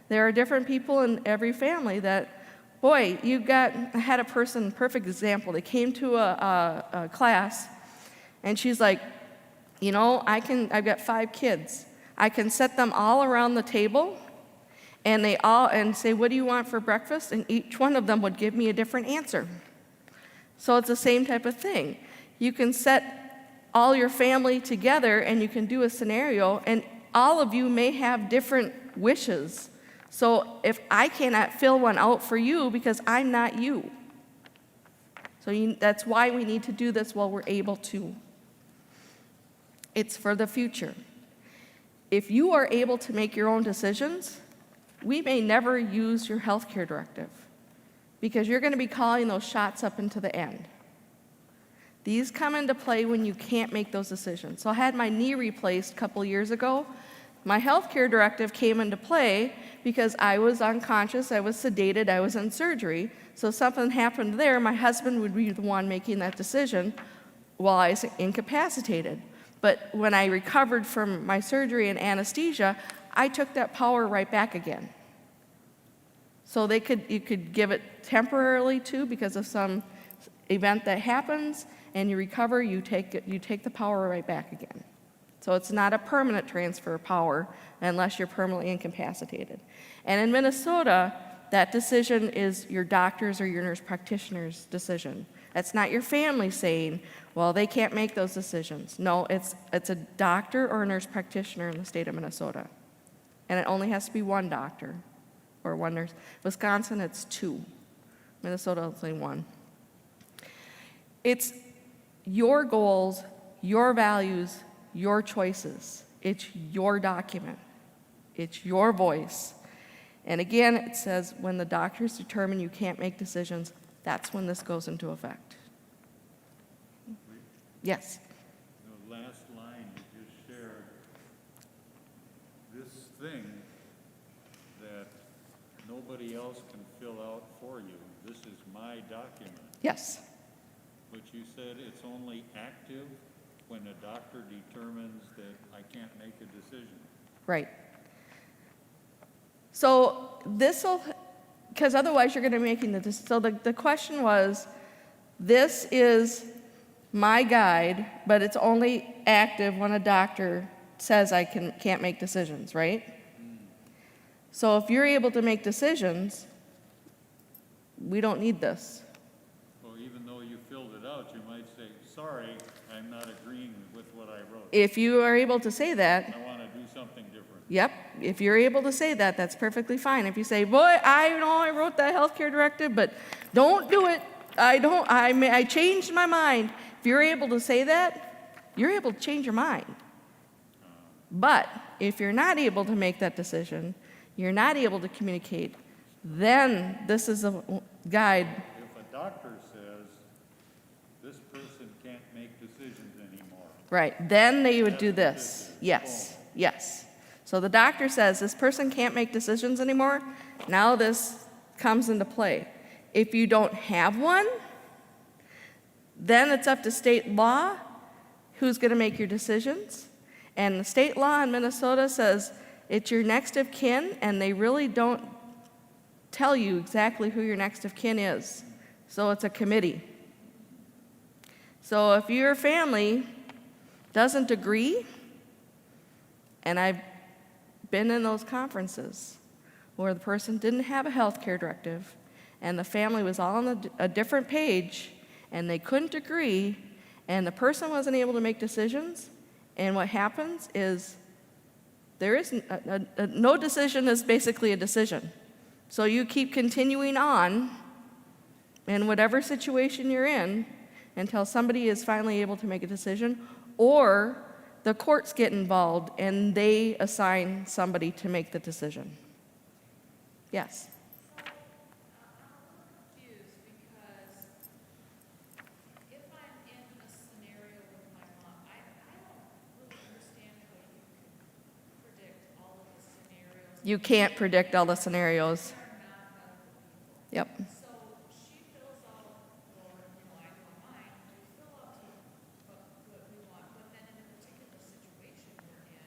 Speaker 1: There are different people in every family that, boy, I had a person, perfect example. They came to a class, and she's like, you know, I've got 5 kids. I can set them all around the table, and say, what do you want for breakfast? And each one of them would give me a different answer. So it's the same type of thing. You can set all your family together and you can do a scenario, and all of you may have different wishes. So if I cannot fill one out for you because I'm not you. So that's why we need to do this while we're able to. It's for the future. If you are able to make your own decisions, we may never use your healthcare directive, because you're going to be calling those shots up into the end. These come into play when you can't make those decisions. So I had my knee replaced a couple years ago. My healthcare directive came into play because I was unconscious, I was sedated, I was in surgery. So if something happened there, my husband would be the one making that decision while I was incapacitated. But when I recovered from my surgery and anesthesia, I took that power right back again. So you could give it temporarily too, because of some event that happens, and you recover, you take the power right back again. So it's not a permanent transfer of power unless you're permanently incapacitated. And in Minnesota, that decision is your doctor's or your nurse practitioner's decision. That's not your family saying, well, they can't make those decisions. No, it's a doctor or a nurse practitioner in the state of Minnesota. And it only has to be one doctor or one nurse. Wisconsin, it's 2. Minnesota, it's only 1. It's your goals, your values, your choices. It's your document. It's your voice. And again, it says when the doctors determine you can't make decisions, that's when this goes into effect. Yes?
Speaker 2: The last line you just shared, this thing that nobody else can fill out for you, this is my document.
Speaker 1: Yes.
Speaker 2: But you said it's only active when a doctor determines that I can't make a decision.
Speaker 1: Right. So because otherwise you're going to be making the decision. So the question was, this is my guide, but it's only active when a doctor says I can't make decisions, right? So if you're able to make decisions, we don't need this.
Speaker 2: Well, even though you filled it out, you might say, sorry, I'm not agreeing with what I wrote.
Speaker 1: If you are able to say that,
Speaker 2: I want to do something different.
Speaker 1: yep, if you're able to say that, that's perfectly fine. If you say, boy, I know I wrote that healthcare directive, but don't do it. I changed my mind. If you're able to say that, you're able to change your mind. But if you're not able to make that decision, you're not able to communicate, then this is a guide.
Speaker 2: If a doctor says this person can't make decisions anymore,
Speaker 1: Right, then they would
Speaker 2: That's
Speaker 1: do
Speaker 2: the
Speaker 1: this.
Speaker 2: decision.
Speaker 1: Yes, yes. So the doctor says this person can't make decisions anymore, now this comes into play. If you don't have one, then it's up to state law who's going to make your decisions. And the state law in Minnesota says it's your next of kin, and they really don't tell you exactly who your next of kin is. So it's a committee. So if your family doesn't agree, and I've been in those conferences where the person didn't have a health care directive, and the family was all on a different page, and they couldn't agree, and the person wasn't able to make decisions, and what happens is there is no decision is basically a decision. So you keep continuing on in whatever situation you're in until somebody is finally able to make a decision, or the courts get involved and they assign somebody to make the decision. Yes?
Speaker 4: Confused because if I'm in a scenario with my mom, I don't really understand how you can predict all of the scenarios.
Speaker 1: You can't predict all the scenarios.
Speaker 4: They're not medical people.
Speaker 1: Yep.
Speaker 4: So she fills out, or, I do on mine, we fill out what we want, but then in a particular situation we're in,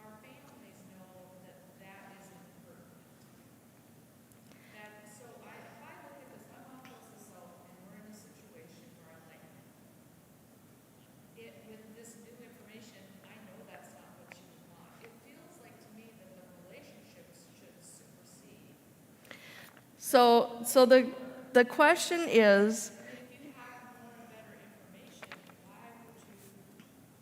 Speaker 4: our families know that that isn't pertinent. So if I look at this, my mom fills this out, and we're in a situation where I'm like, with this new information, I know that's not what you would want. It feels like to me that the relationships should supersede.
Speaker 1: So the question is,
Speaker 4: If you have more and better information, why would you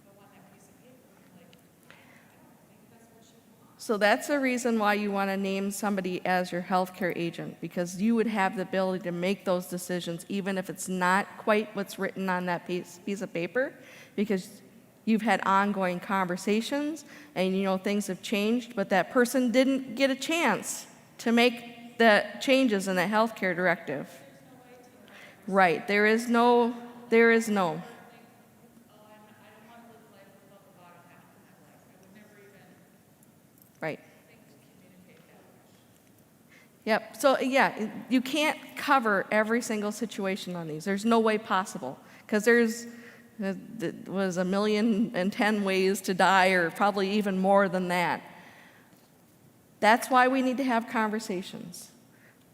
Speaker 4: go on that piece of paper and like, I don't think that's what you want.
Speaker 1: so that's the reason why you want to name somebody as your healthcare agent, because you would have the ability to make those decisions even if it's not quite what's written on that piece of paper, because you've had ongoing conversations and you know things have changed, but that person didn't get a chance to make the changes in the healthcare directive. Right, there is no.
Speaker 4: Oh, I don't want to live life without the bottom half of my life. I would never even
Speaker 1: Right.
Speaker 4: think to communicate that much.
Speaker 1: Yep. So yeah, you can't cover every single situation on these. There's no way possible, because there was 1,000,010 ways to die, or probably even more than that. That's why we need to have conversations.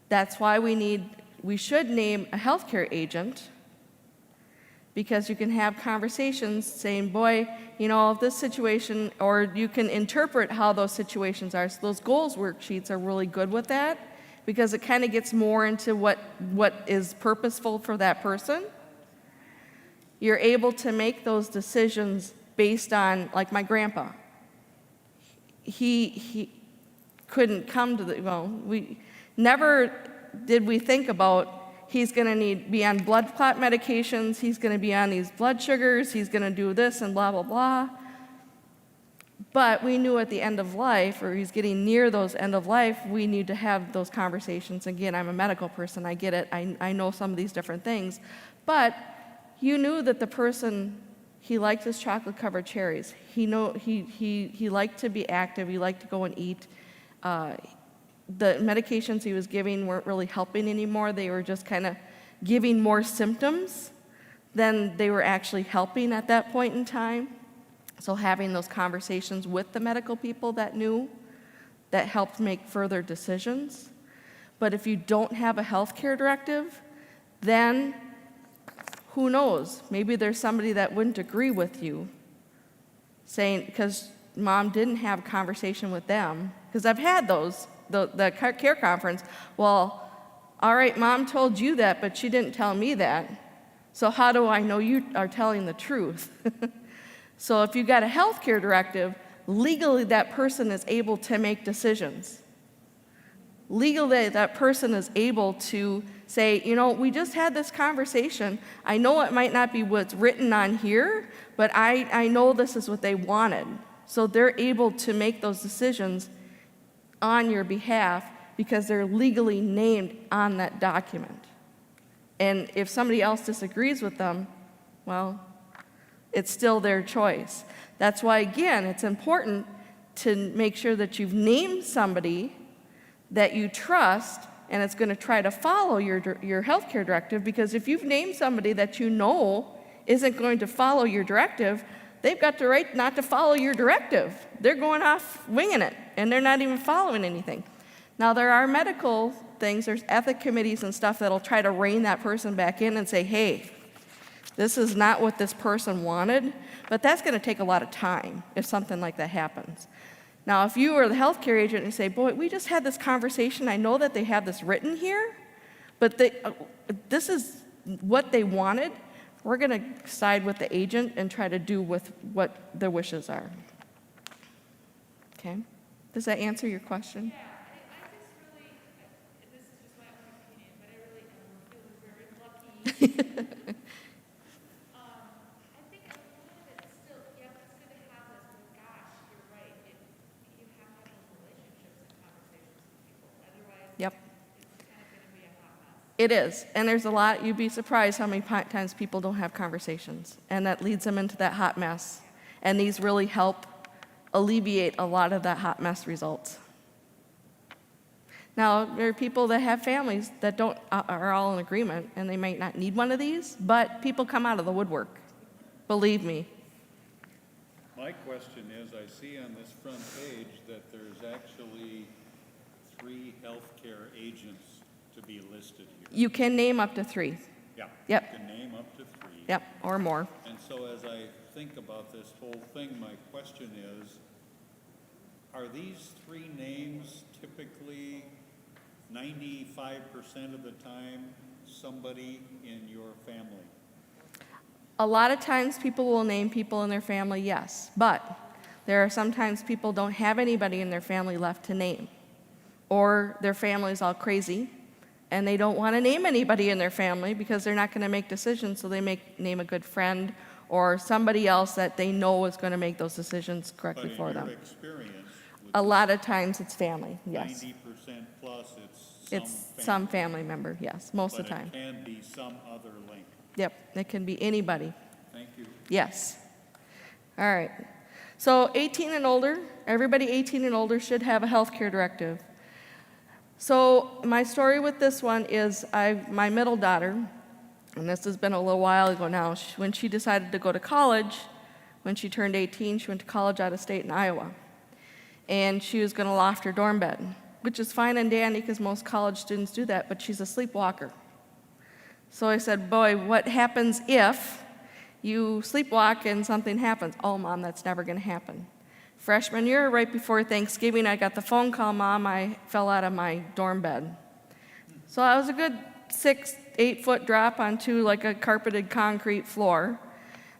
Speaker 1: That's why we should name a healthcare agent, because you can have conversations saying, boy, this situation, or you can interpret how those situations are. So those goals worksheets are really good with that, because it kind of gets more into what is purposeful for that person. You're able to make those decisions based on, like my grandpa. He couldn't come to we never did we think about he's going to be on blood clot medications, he's going to be on these blood sugars, he's going to do this and blah, blah, blah. But we knew at the end of life, or he's getting near those end of life, we need to have those conversations. Again, I'm a medical person, I get it, I know some of these different things. But you knew that the person, he liked his chocolate-covered cherries. He liked to be active, he liked to go and eat. The medications he was giving weren't really helping anymore. They were just kind of giving more symptoms than they were actually helping at that point in time. So having those conversations with the medical people that knew, that helped make further decisions. But if you don't have a healthcare directive, then who knows? Maybe there's somebody that wouldn't agree with you, saying, because mom didn't have a conversation with them, because I've had those, the care conference. Well, all right, mom told you that, but she didn't tell me that. So how do I know you are telling the truth? So if you've got a healthcare directive, legally that person is able to make decisions. Legally, that person is able to say, we just had this conversation. I know it might not be what's written on here, but I know this is what they wanted. So they're able to make those decisions on your behalf because they're legally named on that document. And if somebody else disagrees with them, well, it's still their choice. That's why, again, it's important to make sure that you've named somebody that you trust, and it's going to try to follow your healthcare directive, because if you've named somebody that you know isn't going to follow your directive, they've got the right not to follow your directive. They're going off winging it, and they're not even following anything. Now, there are medical things, there's ethic committees and stuff that'll try to rein that person back in and say, hey, this is not what this person wanted, but that's going to take a lot of time if something like that happens. Now, if you are the healthcare agent and you say, boy, we just had this conversation, I know that they have this written here, but this is what they wanted, we're going to side with the agent and try to do with what their wishes are. Okay? Does that answer your question?
Speaker 4: Yeah, I just really, and this is just my own opinion, but I really feel very lucky. I think a lot of it still, yeah, it's going to have this, but gosh, you're right. You have to have those relationships and conversations with people. Otherwise,
Speaker 1: Yep.
Speaker 4: it's kind of going to be a hot mess.
Speaker 1: It is, and there's a lot, you'd be surprised how many times people don't have conversations, and that leads them into that hot mess. And these really help alleviate a lot of that hot mess results. Now, there are people that have families that are all in agreement, and they might not need one of these, but people come out of the woodwork. Believe me.
Speaker 2: My question is, I see on this front page that there's actually 3 healthcare agents to be listed here.
Speaker 1: You can name up to 3.
Speaker 2: Yeah.
Speaker 1: Yep.
Speaker 2: You can name up to 3.
Speaker 1: Yep, or more.
Speaker 2: And so as I think about this whole thing, my question is, are these 3 names typically 95% of the time somebody in your family?
Speaker 1: A lot of times people will name people in their family, yes, but there are sometimes people don't have anybody in their family left to name, or their family's all crazy and they don't want to name anybody in their family because they're not going to make decisions, so they name a good friend or somebody else that they know is going to make those decisions correctly for them.
Speaker 2: But in your experience, with
Speaker 1: A lot of times it's family, yes.
Speaker 2: 90% plus, it's
Speaker 1: It's some family member, yes, most of the
Speaker 2: But
Speaker 1: time.
Speaker 2: it can be some other link.
Speaker 1: Yep, it can be anybody.
Speaker 2: Thank you.
Speaker 1: Yes. All right. So 18 and older, everybody 18 and older should have a healthcare directive. So my story with this one is my middle daughter, and this has been a little while ago now, when she decided to go to college, when she turned 18, she went to college out of state in Iowa. And she was going to loft her dorm bed, which is fine and dandy because most college students do that, but she's a sleepwalker. So I said, boy, what happens if you sleepwalk and something happens? Oh, Mom, that's never going to happen. Freshman year, right before Thanksgiving, I got the phone call, Mom, I fell out of my dorm bed. So I was a good 6-8 foot drop onto like a carpeted concrete floor.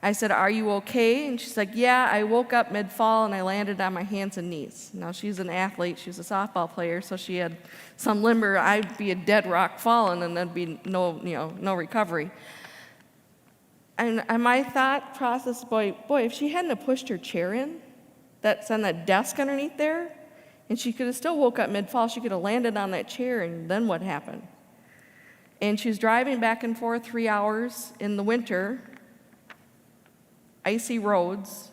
Speaker 1: I said, are you okay? And she's like, yeah, I woke up mid-fall and I landed on my hands and knees. Now, she's an athlete. She's a softball player, so she had some limber. I'd be a dead rock falling and there'd be no recovery. And my thought process, boy, if she hadn't have pushed her chair in, that's on that desk underneath there, and she could have still woke up mid-fall, she could have landed on that chair, and then what happened? And she was driving back and forth 3 hours in the winter, icy roads,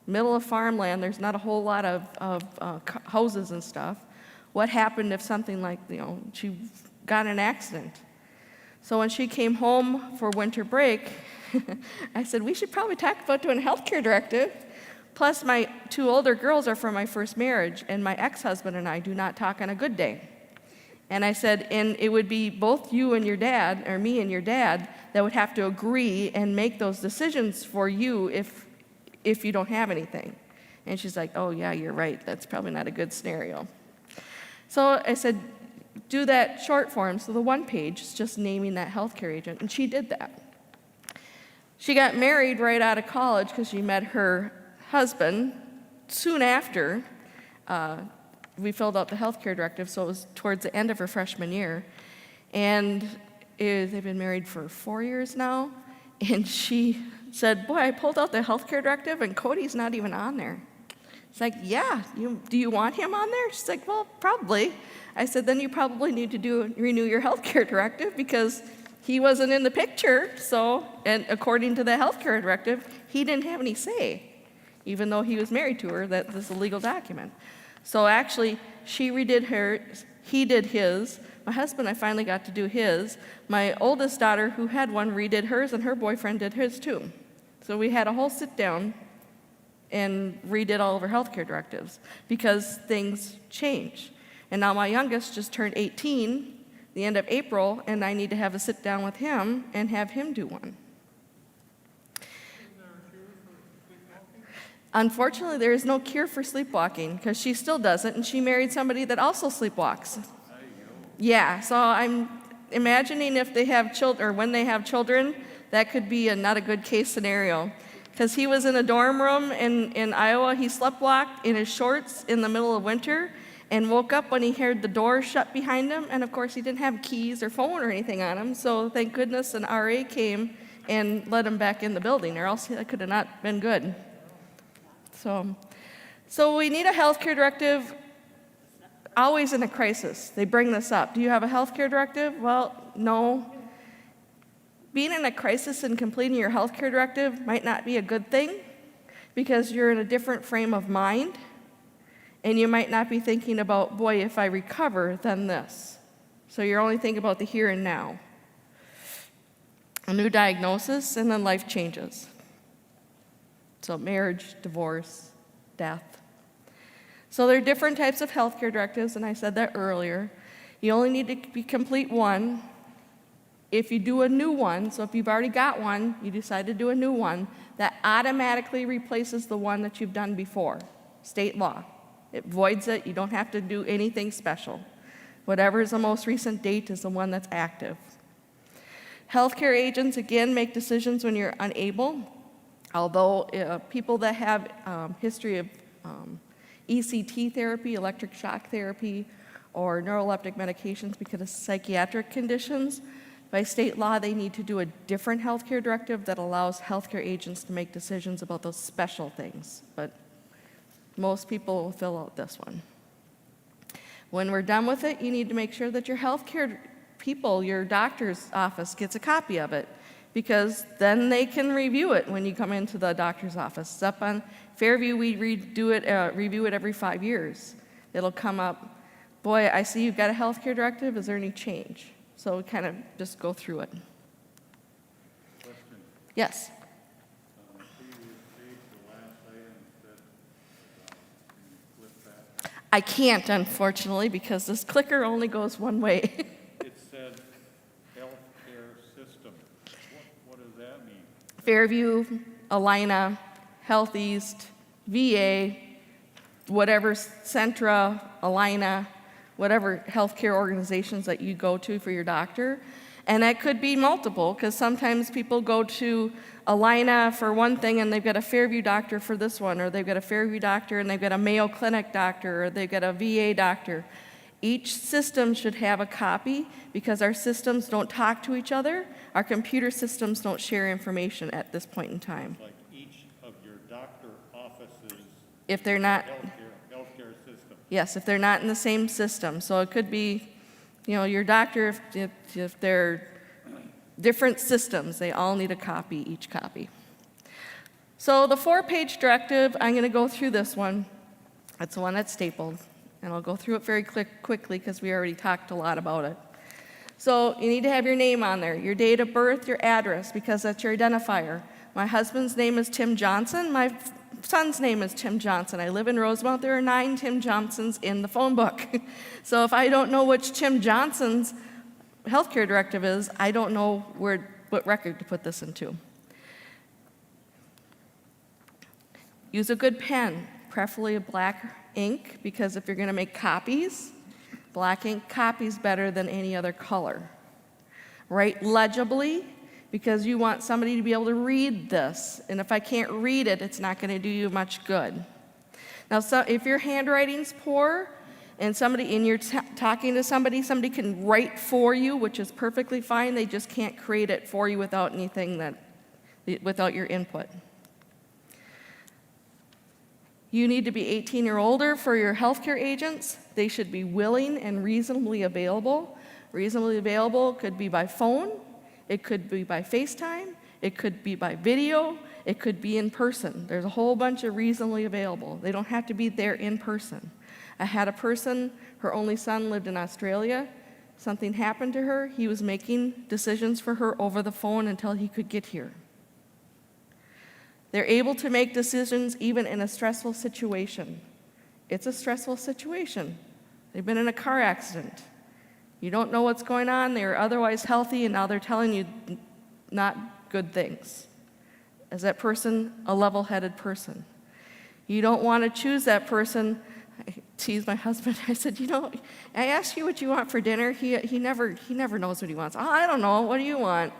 Speaker 1: middle of farmland, there's not a whole lot of houses and stuff. What happened if something like, she got in an accident? So when she came home for winter break, I said, we should probably talk about doing a healthcare directive. Plus, my 2 older girls are from my first marriage, and my ex-husband and I do not talk on a good day. And I said, and it would be both you and your dad, or me and your dad, that would have to agree and make those decisions for you if you don't have anything. And she's like, oh, yeah, you're right. That's probably not a good scenario. So I said, do that short form. So the 1 page is just naming that healthcare agent, and she did that. She got married right out of college because she met her husband soon after we filled out the healthcare directive, so it was towards the end of her freshman year. And they've been married for 4 years now, and she said, boy, I pulled out the healthcare directive, and Cody's not even on there. It's like, yeah, do you want him on there? She's like, well, probably. I said, then you probably need to renew your healthcare directive because he wasn't in the picture, and according to the healthcare directive, he didn't have any say, even though he was married to her, that was a legal document. So actually, she redid He did his. My husband, I finally got to do his. My oldest daughter, who had one, redid hers, and her boyfriend did his too. So we had a whole sit down and redid all of our healthcare directives because things change. And now my youngest just turned 18 the end of April, and I need to have a sit down with him and have him do one. Unfortunately, there is no cure for sleepwalking because she still does it, and she married somebody that also sleepwalks. Yeah, so I'm imagining if they have children, or when they have children, that could be not a good case scenario. Because he was in a dorm room in Iowa, he sleptwalked in his shorts in the middle of winter and woke up when he heard the door shut behind him, and of course he didn't have keys or phone or anything on him, so thank goodness an RA came and let him back in the building, or else that could have not been good. So we need a healthcare directive always in a crisis. They bring this up. Do you have a healthcare directive? Well, no. Being in a crisis and completing your healthcare directive might not be a good thing because you're in a different frame of mind and you might not be thinking about, boy, if I recover, then this. So you're only thinking about the here and now. A new diagnosis and then life changes. So marriage, divorce, death. So there are different types of healthcare directives, and I said that earlier. You only need to complete one. If you do a new one, so if you've already got one, you decide to do a new one, that automatically replaces the one that you've done before. State law. It voids it. You don't have to do anything special. Whatever is the most recent date is the one that's active. Healthcare agents, again, make decisions when you're unable. Although people that have history of ECT therapy, electric shock therapy, or neuroleptic medications because of psychiatric conditions, by state law, they need to do a different healthcare directive that allows healthcare agents to make decisions about those special things. But most people will fill out this one. When we're done with it, you need to make sure that your healthcare people, your doctor's office, gets a copy of it, because then they can review it when you come into the doctor's office. It's up on Fairview, we review it every 5 years. It'll come up, boy, I see you've got a healthcare directive, is there any change? So we kind of just go through it.
Speaker 2: Question.
Speaker 1: Yes?
Speaker 2: On the previous page, the last item said, can you flip that?
Speaker 1: I can't, unfortunately, because this clicker only goes one way.
Speaker 2: It said healthcare system. What does that mean?
Speaker 1: Fairview, Alina, Health East, VA, whatever Centra, Alina, whatever healthcare organizations that you go to for your doctor. And that could be multiple, because sometimes people go to Alina for one thing and they've got a Fairview doctor for this one, or they've got a Fairview doctor and they've got a Mayo Clinic doctor, or they've got a VA doctor. Each system should have a copy because our systems don't talk to each other. Our computer systems don't share information at this point in time.
Speaker 2: Like each of your doctor offices,
Speaker 1: If they're not,
Speaker 2: healthcare system.
Speaker 1: yes, if they're not in the same system. So it could be, your doctor, if they're different systems, they all need a copy, each copy. So the 4-page directive, I'm going to go through this one. That's the one that's stapled. And I'll go through it very quickly because we already talked a lot about it. So you need to have your name on there, your date of birth, your address, because that's your identifier. My husband's name is Tim Johnson. My son's name is Tim Johnson. I live in Rosemount. There are 9 Tim Johnsons in the phone book. So if I don't know which Tim Johnson's healthcare directive is, I don't know what record to put this into. Use a good pen, preferably a black ink, because if you're going to make copies, black ink copies better than any other color. Write legibly, because you want somebody to be able to read this. And if I can't read it, it's not going to do you much good. Now, if your handwriting's poor and you're talking to somebody can write for you, which is perfectly fine. They just can't create it for you without without your input. You need to be 18 or older for your healthcare agents. They should be willing and reasonably available. Reasonably available could be by phone, it could be by FaceTime, it could be by video, it could be in person. There's a whole bunch of reasonably available. They don't have to be there in person. I had a person, her only son lived in Australia. Something happened to her. He was making decisions for her over the phone until he could get here. They're able to make decisions even in a stressful situation. It's a stressful situation. They've been in a car accident. You don't know what's going on. They were otherwise healthy, and now they're telling you not good things. Is that person a level-headed person? You don't want to choose that person. I tease my husband. I said, I asked you what you want for dinner. He never knows what he wants. Oh, I don't know. What do you want?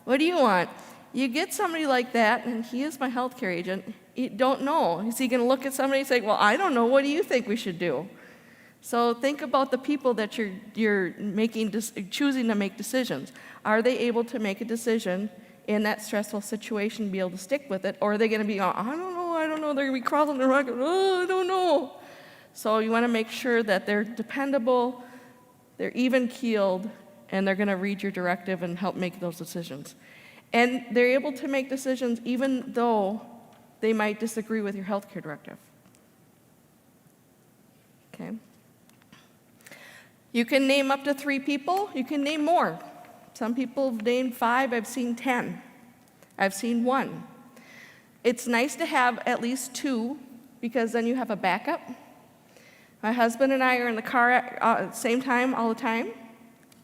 Speaker 1: What do you want? You get somebody like that, and he is my healthcare agent. You don't know. Is he going to look at somebody and say, well, I don't know. What do you think we should do? So think about the people that you're choosing to make decisions. Are they able to make a decision in that stressful situation, be able to stick with it, or are they going to be, I don't know, they're going to be crawling around, I don't know. So you want to make sure that they're dependable, they're even-keeled, and they're going to read your directive and help make those decisions. And they're able to make decisions even though they might disagree with your healthcare directive. Okay? You can name up to 3 people. You can name more. Some people have named 5. I've seen 10. I've seen 1. It's nice to have at least 2 because then you have a backup. My husband and I are in the car at the same time all the time.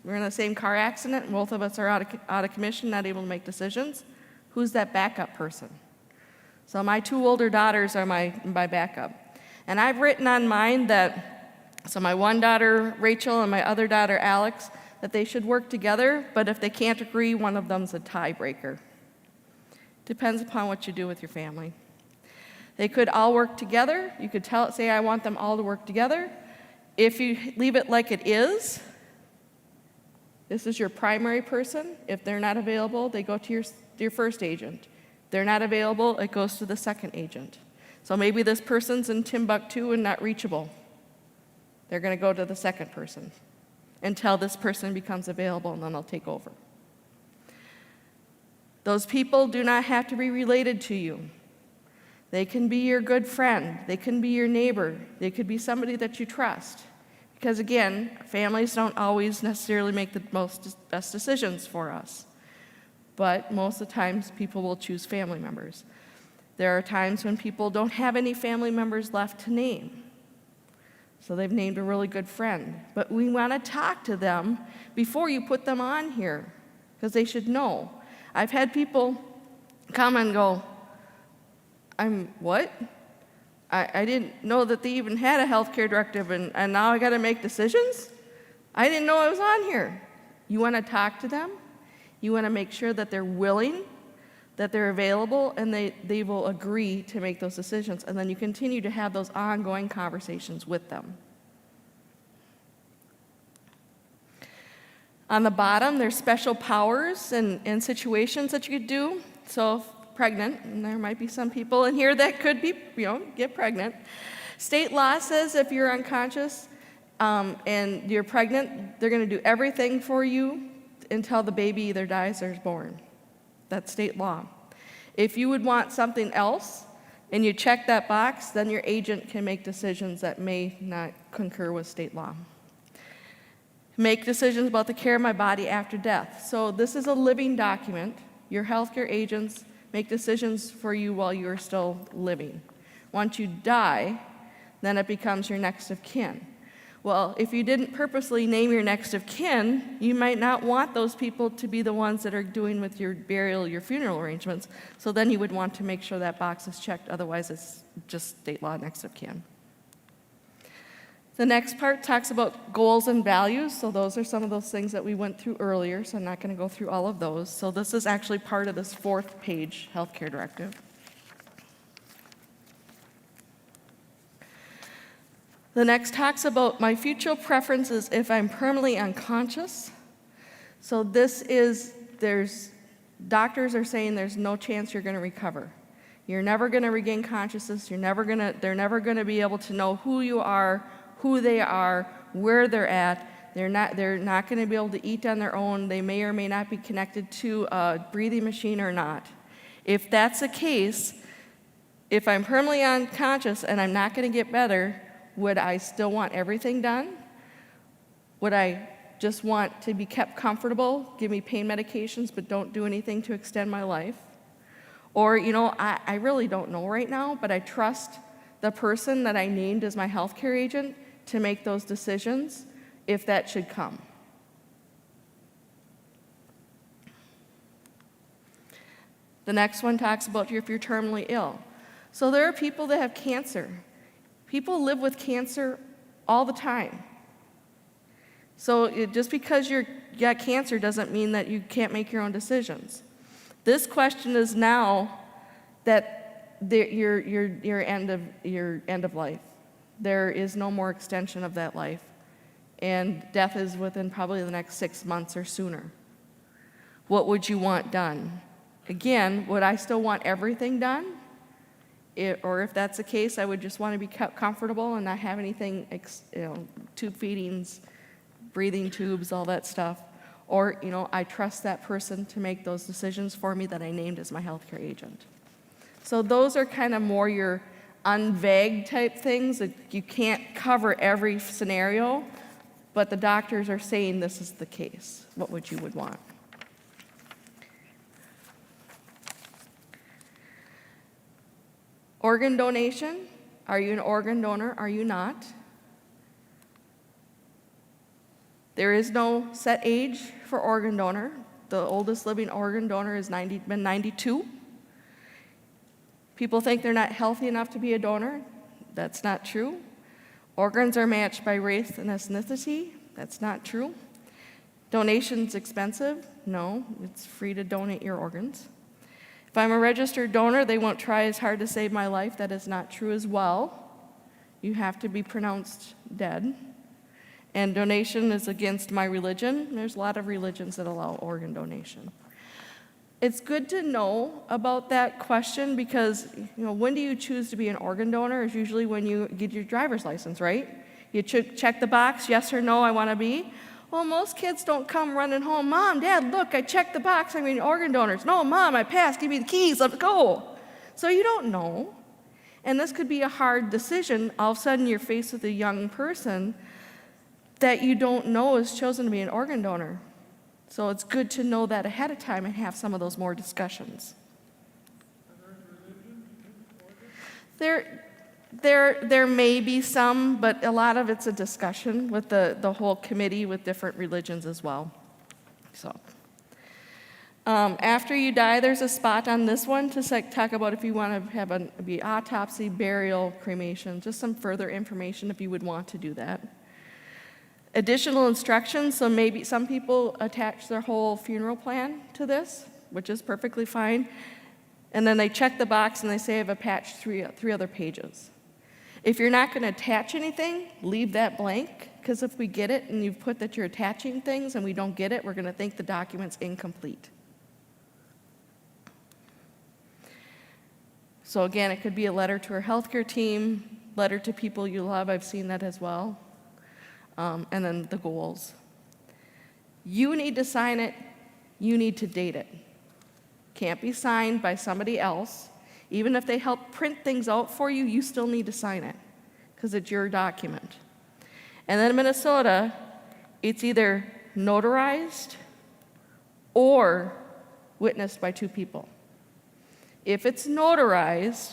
Speaker 1: We're in the same car accident. And both of us are out of commission, not able to make decisions. Who's that backup person? So my 2 older daughters are my backup. And I've written on mine that so my one daughter, Rachel, and my other daughter, Alex, that they should work together, but if they can't agree, one of them's a tiebreaker. Depends upon what you do with your family. They could all work together. You could say, I want them all to work together. If you leave it like it is, this is your primary person. If they're not available, they go to your first agent. If they're not available, it goes to the second agent. So maybe this person's in Timbuktu and not reachable. They're going to go to the second person until this person becomes available, and then they'll take over. Those people do not have to be related to you. They can be your good friend. They can be your neighbor. They could be somebody that you trust. Because again, families don't always necessarily make the best decisions for us. But most of the times, people will choose family members. There are times when people don't have any family members left to name. So they've named a really good friend. But we want to talk to them before you put them on here, because they should know. I've had people come and go, what? I didn't know that they even had a healthcare directive, and now I got to make decisions? I didn't know I was on here. You want to talk to them. You want to make sure that they're willing, that they're available, and they will agree to make those decisions. And then you continue to have those ongoing conversations with them. On the bottom, there's special powers and situations that you could do. So if pregnant, and there might be some people in here that could be, get pregnant. State law says if you're unconscious and you're pregnant, they're going to do everything for you until the baby either dies or is born. That's state law. If you would want something else and you check that box, then your agent can make decisions that may not concur with state law. Make decisions about the care of my body after death. So this is a living document. Your healthcare agents make decisions for you while you're still living. Once you die, then it becomes your next of kin. Well, if you didn't purposely name your next of kin, you might not want those people to be the ones that are doing with your burial, your funeral arrangements. So then you would want to make sure that box is checked. Otherwise, it's just state law next of kin. The next part talks about goals and values. So those are some of those things that we went through earlier. So I'm not going to go through all of those. So this is actually part of this 4th page healthcare directive. The next talks about my future preferences if I'm permanently unconscious. So doctors are saying there's no chance you're going to recover. You're never going to regain consciousness. They're never going to be able to know who you are, who they are, where they're at. They're not going to be able to eat on their own. They may or may not be connected to a breathing machine or not. If that's the case, if I'm permanently unconscious and I'm not going to get better, would I still want everything done? Would I just want to be kept comfortable, give me pain medications, but don't do anything to extend my life? Or, I really don't know right now, but I trust the person that I named as my healthcare agent to make those decisions if that should come. The next one talks about if you're terminally ill. So there are people that have cancer. People live with cancer all the time. So just because you got cancer doesn't mean that you can't make your own decisions. This question is now that your end of life. There is no more extension of that life, and death is within probably the next 6 months or sooner. What would you want done? Again, would I still want everything done? Or if that's the case, I would just want to be kept comfortable and not have anything, tube feedings, breathing tubes, all that stuff. Or, I trust that person to make those decisions for me that I named as my healthcare agent. So those are kind of more your unvague type things that you can't cover every scenario, but the doctors are saying this is the case. What would you want? Organ donation. Are you an organ donor? Are you not? There is no set age for organ donor. The oldest living organ donor has been 92. People think they're not healthy enough to be a donor. That's not true. Organs are matched by race and ethnicity. That's not true. Donation's expensive. No, it's free to donate your organs. If I'm a registered donor, they won't try as hard to save my life. That is not true as well. You have to be pronounced dead. And donation is against my religion. There's a lot of religions that allow organ donation. It's good to know about that question because, when do you choose to be an organ donor is usually when you get your driver's license, right? You check the box, yes or no, I want to be. Well, most kids don't come running home, Mom, Dad, look, I checked the box, I'm an organ donor. No, Mom, I passed, give me the keys, let's go. So you don't know. And this could be a hard decision. All of a sudden, you're faced with a young person that you don't know is chosen to be an organ donor. So it's good to know that ahead of time and have some of those more discussions. There may be some, but a lot of it's a discussion with the whole committee with different religions as well. So after you die, there's a spot on this one to talk about if you want to have be autopsy, burial, cremation, just some further information if you would want to do that. Additional instructions, so maybe some people attach their whole funeral plan to this, which is perfectly fine. And then they check the box and they say I've attached three other pages. If you're not going to attach anything, leave that blank, because if we get it and you've put that you're attaching things and we don't get it, we're going to think the document's incomplete. So again, it could be a letter to our healthcare team, letter to people you love, I've seen that as well. And then the goals. You need to sign it, you need to date it. Can't be signed by somebody else. Even if they help print things out for you, you still need to sign it because it's your document. And then in Minnesota, it's either notarized or witnessed by two people. If it's notarized,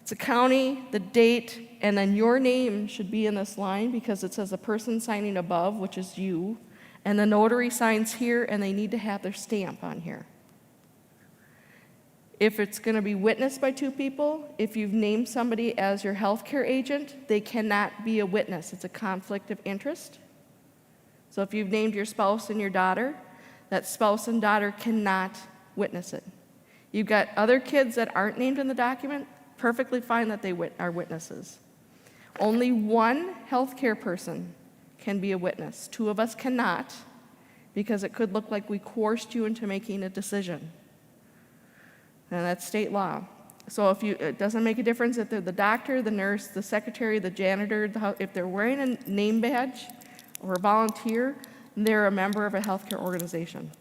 Speaker 1: it's a county, the date, and then your name should be in this line because it says the person signing above, which is you, and the notary signs here, and they need to have their stamp on here. If it's going to be witnessed by two people, if you've named somebody as your healthcare agent, they cannot be a witness. It's a conflict of interest. So if you've named your spouse and your daughter, that spouse and daughter cannot witness it. You've got other kids that aren't named in the document, perfectly fine that they are witnesses. Only one healthcare person can be a witness. Two of us cannot, because it could look like we coerced you into making a decision. And that's state law. So it doesn't make a difference if they're the doctor, the nurse, the secretary, the janitor, if they're wearing a name badge or a volunteer, they're a member of a healthcare organization.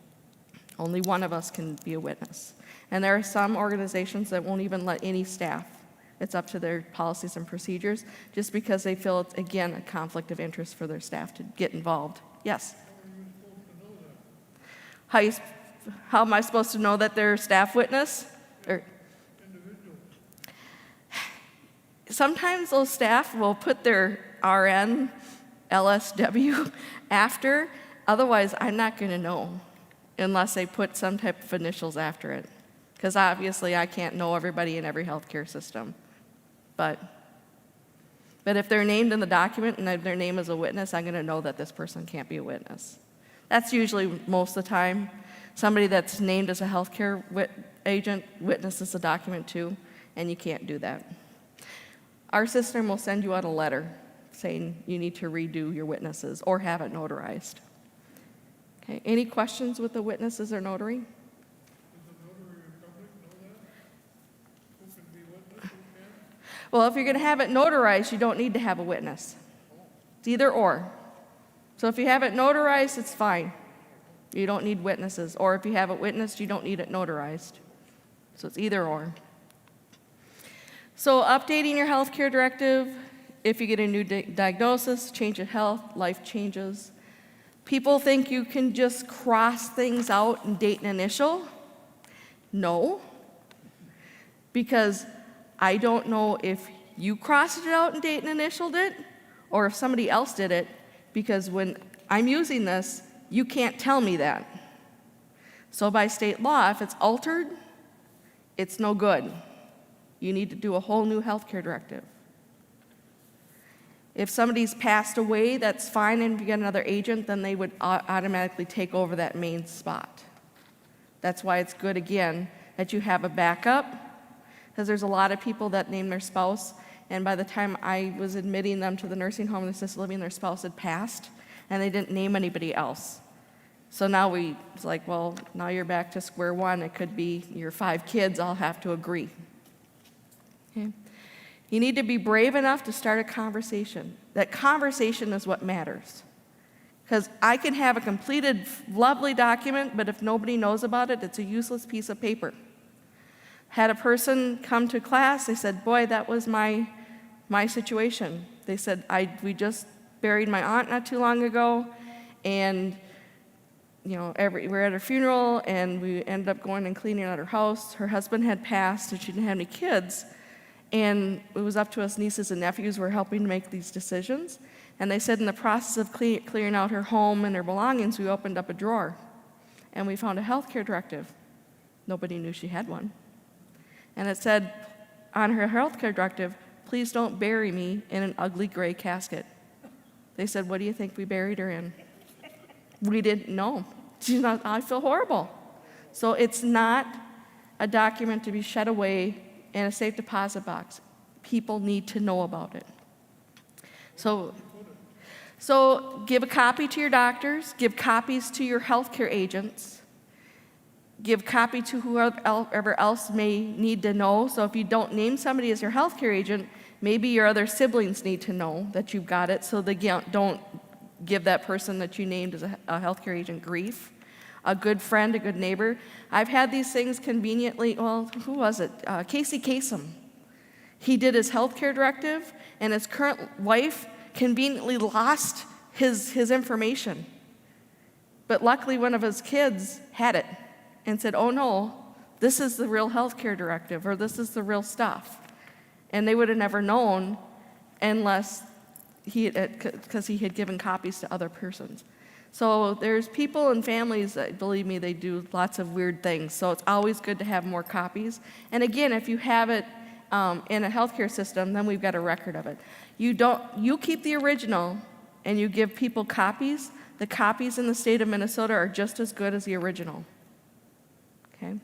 Speaker 1: Only one of us can be a witness. And there are some organizations that won't even let any staff It's up to their policies and procedures, just because they feel it's, again, a conflict of interest for their staff to get involved. Yes? How am I supposed to know that they're a staff witness? Or sometimes those staff will put their RN, LSW after, otherwise I'm not going to know unless they put some type of initials after it. Because obviously I can't know everybody in every healthcare system. But if they're named in the document and their name is a witness, I'm going to know that this person can't be a witness. That's usually most of the time. Somebody that's named as a healthcare agent witnesses the document too, and you can't do that. Our system will send you out a letter saying you need to redo your witnesses or have it notarized. Okay, any questions with the witnesses or notary?
Speaker 3: Does the notary public know that? Who can be witness, who can't?
Speaker 1: Well, if you're going to have it notarized, you don't need to have a witness. It's either or. So if you have it notarized, it's fine. You don't need witnesses. Or if you have it witnessed, you don't need it notarized. So it's either or. So updating your healthcare directive, if you get a new diagnosis, change of health, life changes. People think you can just cross things out and date an initial. No. Because I don't know if you crossed it out and date and initialed it, or if somebody else did it, because when I'm using this, you can't tell me that. So by state law, if it's altered, it's no good. You need to do a whole new healthcare directive. If somebody's passed away, that's fine, and if you get another agent, then they would automatically take over that main spot. That's why it's good, again, that you have a backup, because there's a lot of people that name their spouse, and by the time I was admitting them to the nursing home and assisted living, their spouse had passed, and they didn't name anybody else. So now it's like, well, now you're back to square one. It could be your 5 kids all have to agree. Okay? You need to be brave enough to start a conversation. That conversation is what matters. Because I can have a completed, lovely document, but if nobody knows about it, it's a useless piece of paper. Had a person come to class, they said, boy, that was my situation. They said, we just buried my aunt not too long ago, and we're at her funeral, and we ended up going and cleaning out her house. Her husband had passed, and she didn't have any kids. And it was up to us nieces and nephews who were helping to make these decisions. And they said in the process of clearing out her home and her belongings, we opened up a drawer. And we found a healthcare directive. Nobody knew she had one. And it said on her healthcare directive, please don't bury me in an ugly gray casket. They said, what do you think we buried her in? We didn't know. I feel horrible. So it's not a document to be shed away in a safe deposit box. People need to know about it. So give a copy to your doctors, give copies to your healthcare agents, give copy to whoever else may need to know. So if you don't name somebody as your healthcare agent, maybe your other siblings need to know that you've got it, so they don't give that person that you named as a healthcare agent grief. A good friend, a good neighbor. I've had these things conveniently, who was it? Casey Kasem. He did his healthcare directive, and his current wife conveniently lost his information. But luckily, one of his kids had it and said, oh no, this is the real healthcare directive, or this is the real stuff. And they would have never known unless because he had given copies to other persons. So there's people and families that, believe me, they do lots of weird things. So it's always good to have more copies. And again, if you have it in a healthcare system, then we've got a record of it. You keep the original and you give people copies. The copies in the state of Minnesota are just as good as the original. Okay?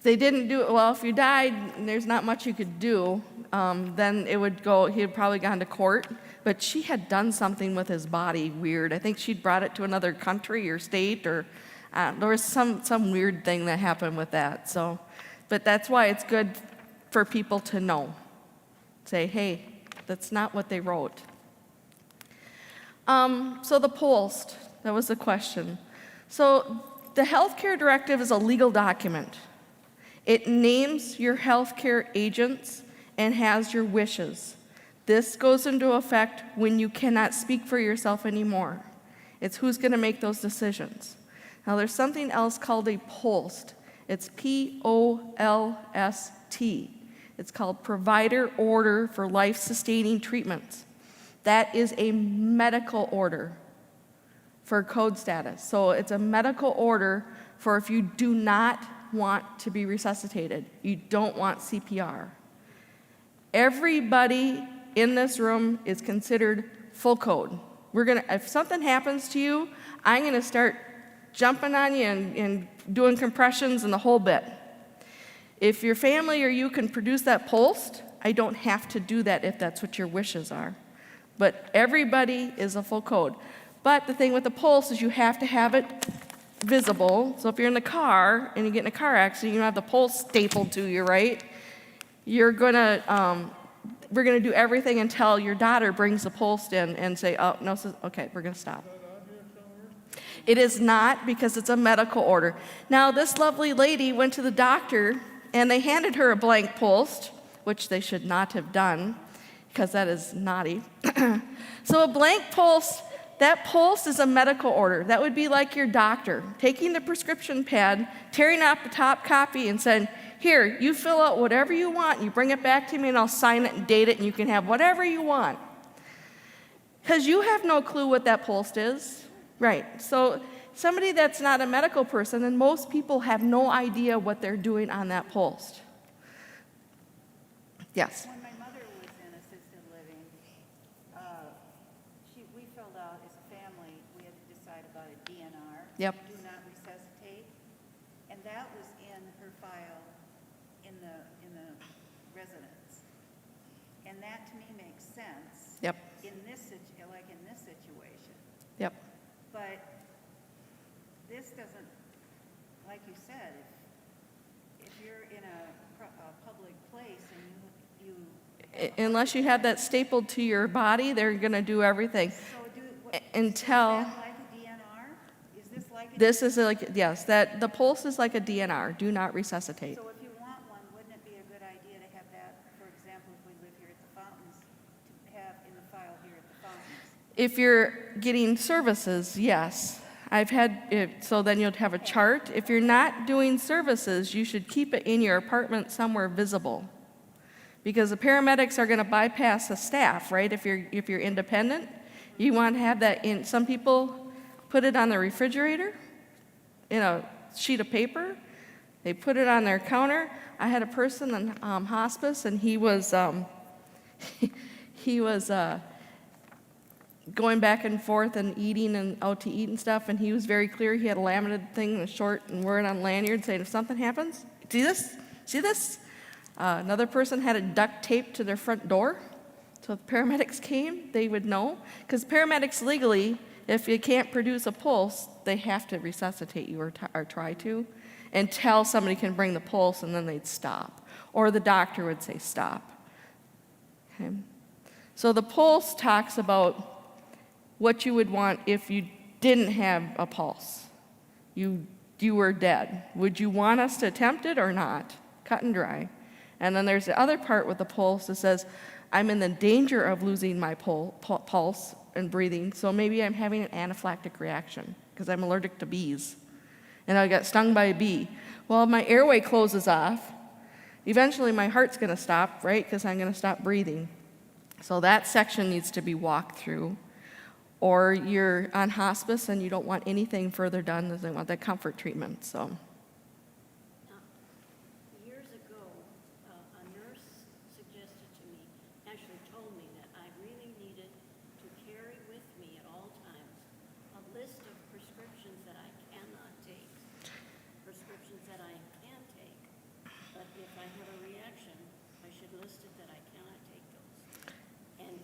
Speaker 1: They didn't do it. Well, if you died and there's not much you could do, then it would go, he had probably gone to court. But she had done something with his body weird. I think she'd brought it to another country or state, or there was some weird thing that happened with that. So, but that's why it's good for people to know. Say, hey, that's not what they wrote. So the post, that was the question. So the healthcare directive is a legal document. It names your healthcare agents and has your wishes. This goes into effect when you cannot speak for yourself anymore. It's who's going to make those decisions. Now, there's something else called a POLST. It's POLST. It's called Provider Order for Life-Sustaining Treatments. That is a medical order for code status. So it's a medical order for if you do not want to be resuscitated, you don't want CPR. Everybody in this room is considered full code. If something happens to you, I'm gonna start jumping on you and doing compressions and the whole bit. If your family or you can produce that POLST, I don't have to do that if that's what your wishes are. But everybody is a full code. But the thing with the POLST is you have to have it visible. So if you're in the car and you get in a car accident, you don't have the POLST stapled to you, right? We're gonna do everything until your daughter brings the POLST in and say, oh, no, okay, we're gonna stop. It is not, because it's a medical order. Now, this lovely lady went to the doctor and they handed her a blank POLST, which they should not have done, because that is naughty. So a blank POLST, that POLST is a medical order. That would be like your doctor taking the prescription pad, tearing out the top copy and saying, here, you fill out whatever you want, you bring it back to me and I'll sign it and date it and you can have whatever you want. Because you have no clue what that POLST is. Right, so somebody that's not a medical person, and most people have no idea what they're doing on that POLST. Yes?
Speaker 5: When my mother was in assisted living, we filled out as a family, we had to decide about a DNR.
Speaker 1: Yep.
Speaker 5: Do not resuscitate. And that was in her file in the residence. And that to me makes sense.
Speaker 1: Yep.
Speaker 5: In this situation.
Speaker 1: Yep.
Speaker 5: But this doesn't, like you said, if you're in a public place and you
Speaker 1: Unless you have that stapled to your body, they're going to do everything.
Speaker 5: so
Speaker 1: Until
Speaker 5: is that like a DNR? Is this like a
Speaker 1: this is like, yes, that the POLST is like a DNR, do not resuscitate.
Speaker 5: So if you want one, wouldn't it be a good idea to have that, for example, if we live here at the Fountains, to have in the file here at the Fountains?
Speaker 1: If you're getting services, yes. I've had it, so then you'll have a chart. If you're not doing services, you should keep it in your apartment somewhere visible. Because the paramedics are going to bypass the staff, right? If you're independent, you want to have that in. Some people put it on the refrigerator in a sheet of paper. They put it on their counter. I had a person in hospice, and he was going back and forth and eating and out to eat and stuff, and he was very clear. He had a laminated thing, a short and word on lanyard saying, if something happens, see this? See this? Another person had it duct taped to their front door. So if paramedics came, they would know. Because paramedics legally, if you can't produce a pulse, they have to resuscitate you or try to until somebody can bring the pulse, and then they'd stop. Or the doctor would say stop. Okay. So the pulse talks about what you would want if you didn't have a pulse. You were dead. Would you want us to attempt it or not? Cut and dry. And then there's the other part with the pulse that says, I'm in the danger of losing my pulse and breathing, so maybe I'm having an anaphylactic reaction because I'm allergic to bees. And I got stung by a bee. Well, my airway closes off. Eventually, my heart's going to stop, right, because I'm going to stop breathing. So that section needs to be walked through. Or you're on hospice and you don't want anything further done, they want that comfort treatment, so.
Speaker 6: Years ago, a nurse suggested to me, actually told me that I really needed to carry with me at all times a list of prescriptions that I cannot take, prescriptions that I can take, but if I have a reaction, I should list it that I cannot take those. And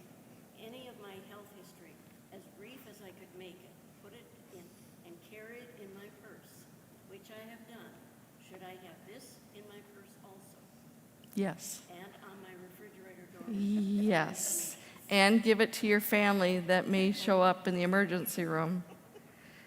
Speaker 6: any of my health history, as brief as I could make it, put it in and carry it in my purse, which I have done. Should I have this in my purse also?
Speaker 1: Yes.
Speaker 6: And on my refrigerator door?
Speaker 1: Yes. And give it to your family that may show up in the emergency room.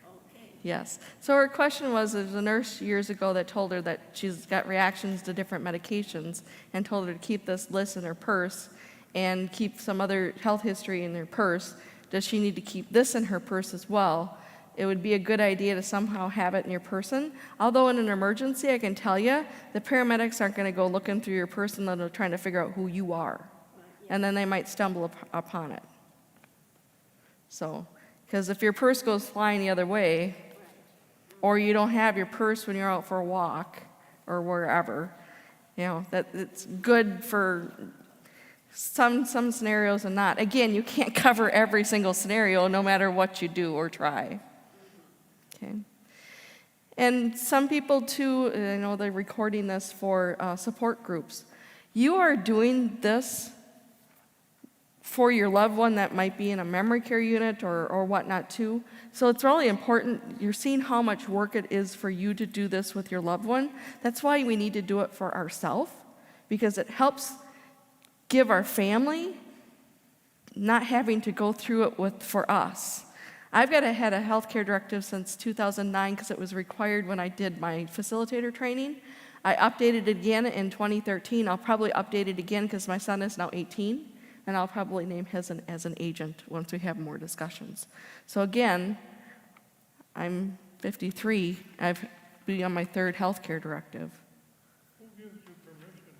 Speaker 6: Okay,
Speaker 1: Yes. So her question was, there's a nurse years ago that told her that she's got reactions to different medications and told her to keep this list in her purse and keep some other health history in her purse. Does she need to keep this in her purse as well? It would be a good idea to somehow have it in your person. Although in an emergency, I can tell you, the paramedics aren't going to go looking through your purse and they're trying to figure out who you are. And then they might stumble upon it. So, because if your purse goes flying the other way, or you don't have your purse when you're out for a walk or wherever, you know, that it's good for some scenarios and not. Again, you can't cover every single scenario no matter what you do or try. Okay. And some people too, I know they're recording this for support groups. You are doing this for your loved one that might be in a memory care unit or whatnot too. So it's really important. You're seeing how much work it is for you to do this with your loved one. That's why we need to do it for ourselves, because it helps give our family not having to go through it for us. I've had a healthcare directive since 2009 because it was required when I did my facilitator training. I updated it again in 2013. I'll probably update it again because my son is now 18. And I'll probably name his as an agent once we have more discussions. So again, I'm 53. I've been on my third healthcare directive.
Speaker 3: Who gives you permission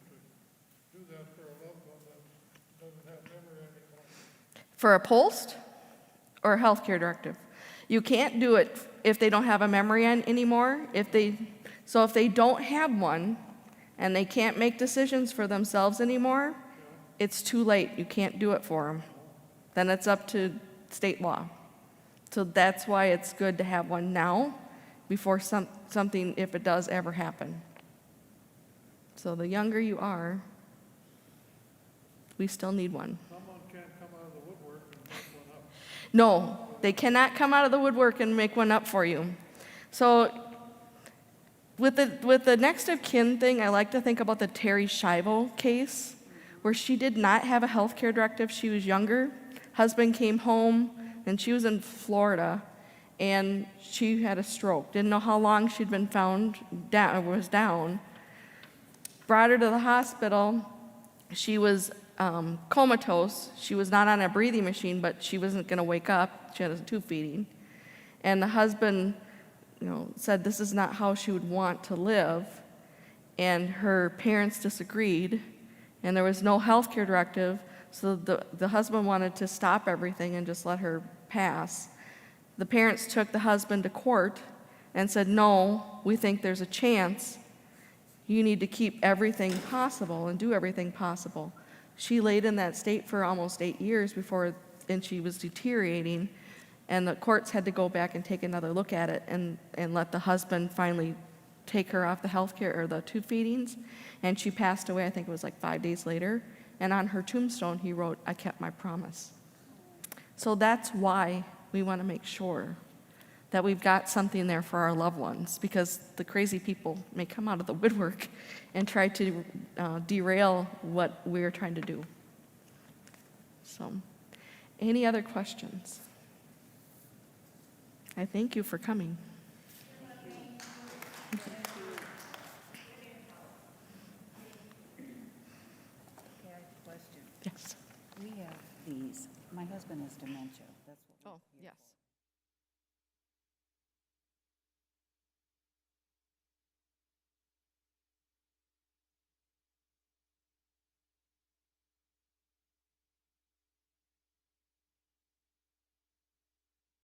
Speaker 3: to do that for a loved one that doesn't have memory anymore?
Speaker 1: For a post or a healthcare directive? You can't do it if they don't have a memory anymore. If they don't have one and they can't make decisions for themselves anymore, it's too late. You can't do it for them. Then it's up to state law. So that's why it's good to have one now before something, if it does ever happen. So the younger you are, we still need one.
Speaker 3: Someone can't come out of the woodwork and make one up.
Speaker 1: No, they cannot come out of the woodwork and make one up for you. So with the next of kin thing, I like to think about the Terry Schiavo case, where she did not have a health care directive. She was younger. Husband came home, and she was in Florida, and she had a stroke. Didn't know how long she'd been found was down. Brought her to the hospital. She was comatose. She was not on a breathing machine, but she wasn't going to wake up. She had a tube feeding. And the husband, said this is not how she would want to live. And her parents disagreed. And there was no health care directive, so the husband wanted to stop everything and just let her pass. The parents took the husband to court and said, no, we think there's a chance. You need to keep everything possible and do everything possible. She laid in that state for almost 8 years and she was deteriorating, and the courts had to go back and take another look at it and let the husband finally take her off the health care or the tube feedings. And she passed away, I think it was like 5 days later. And on her tombstone, he wrote, I kept my promise. So that's why we want to make sure that we've got something there for our loved ones, because the crazy people may come out of the woodwork and try to derail what we're trying to do. So, any other questions? I thank you for coming.
Speaker 5: Okay, I have a question.
Speaker 1: Yes.
Speaker 5: We have these, my husband has dementia, that's what.
Speaker 1: Oh, yes.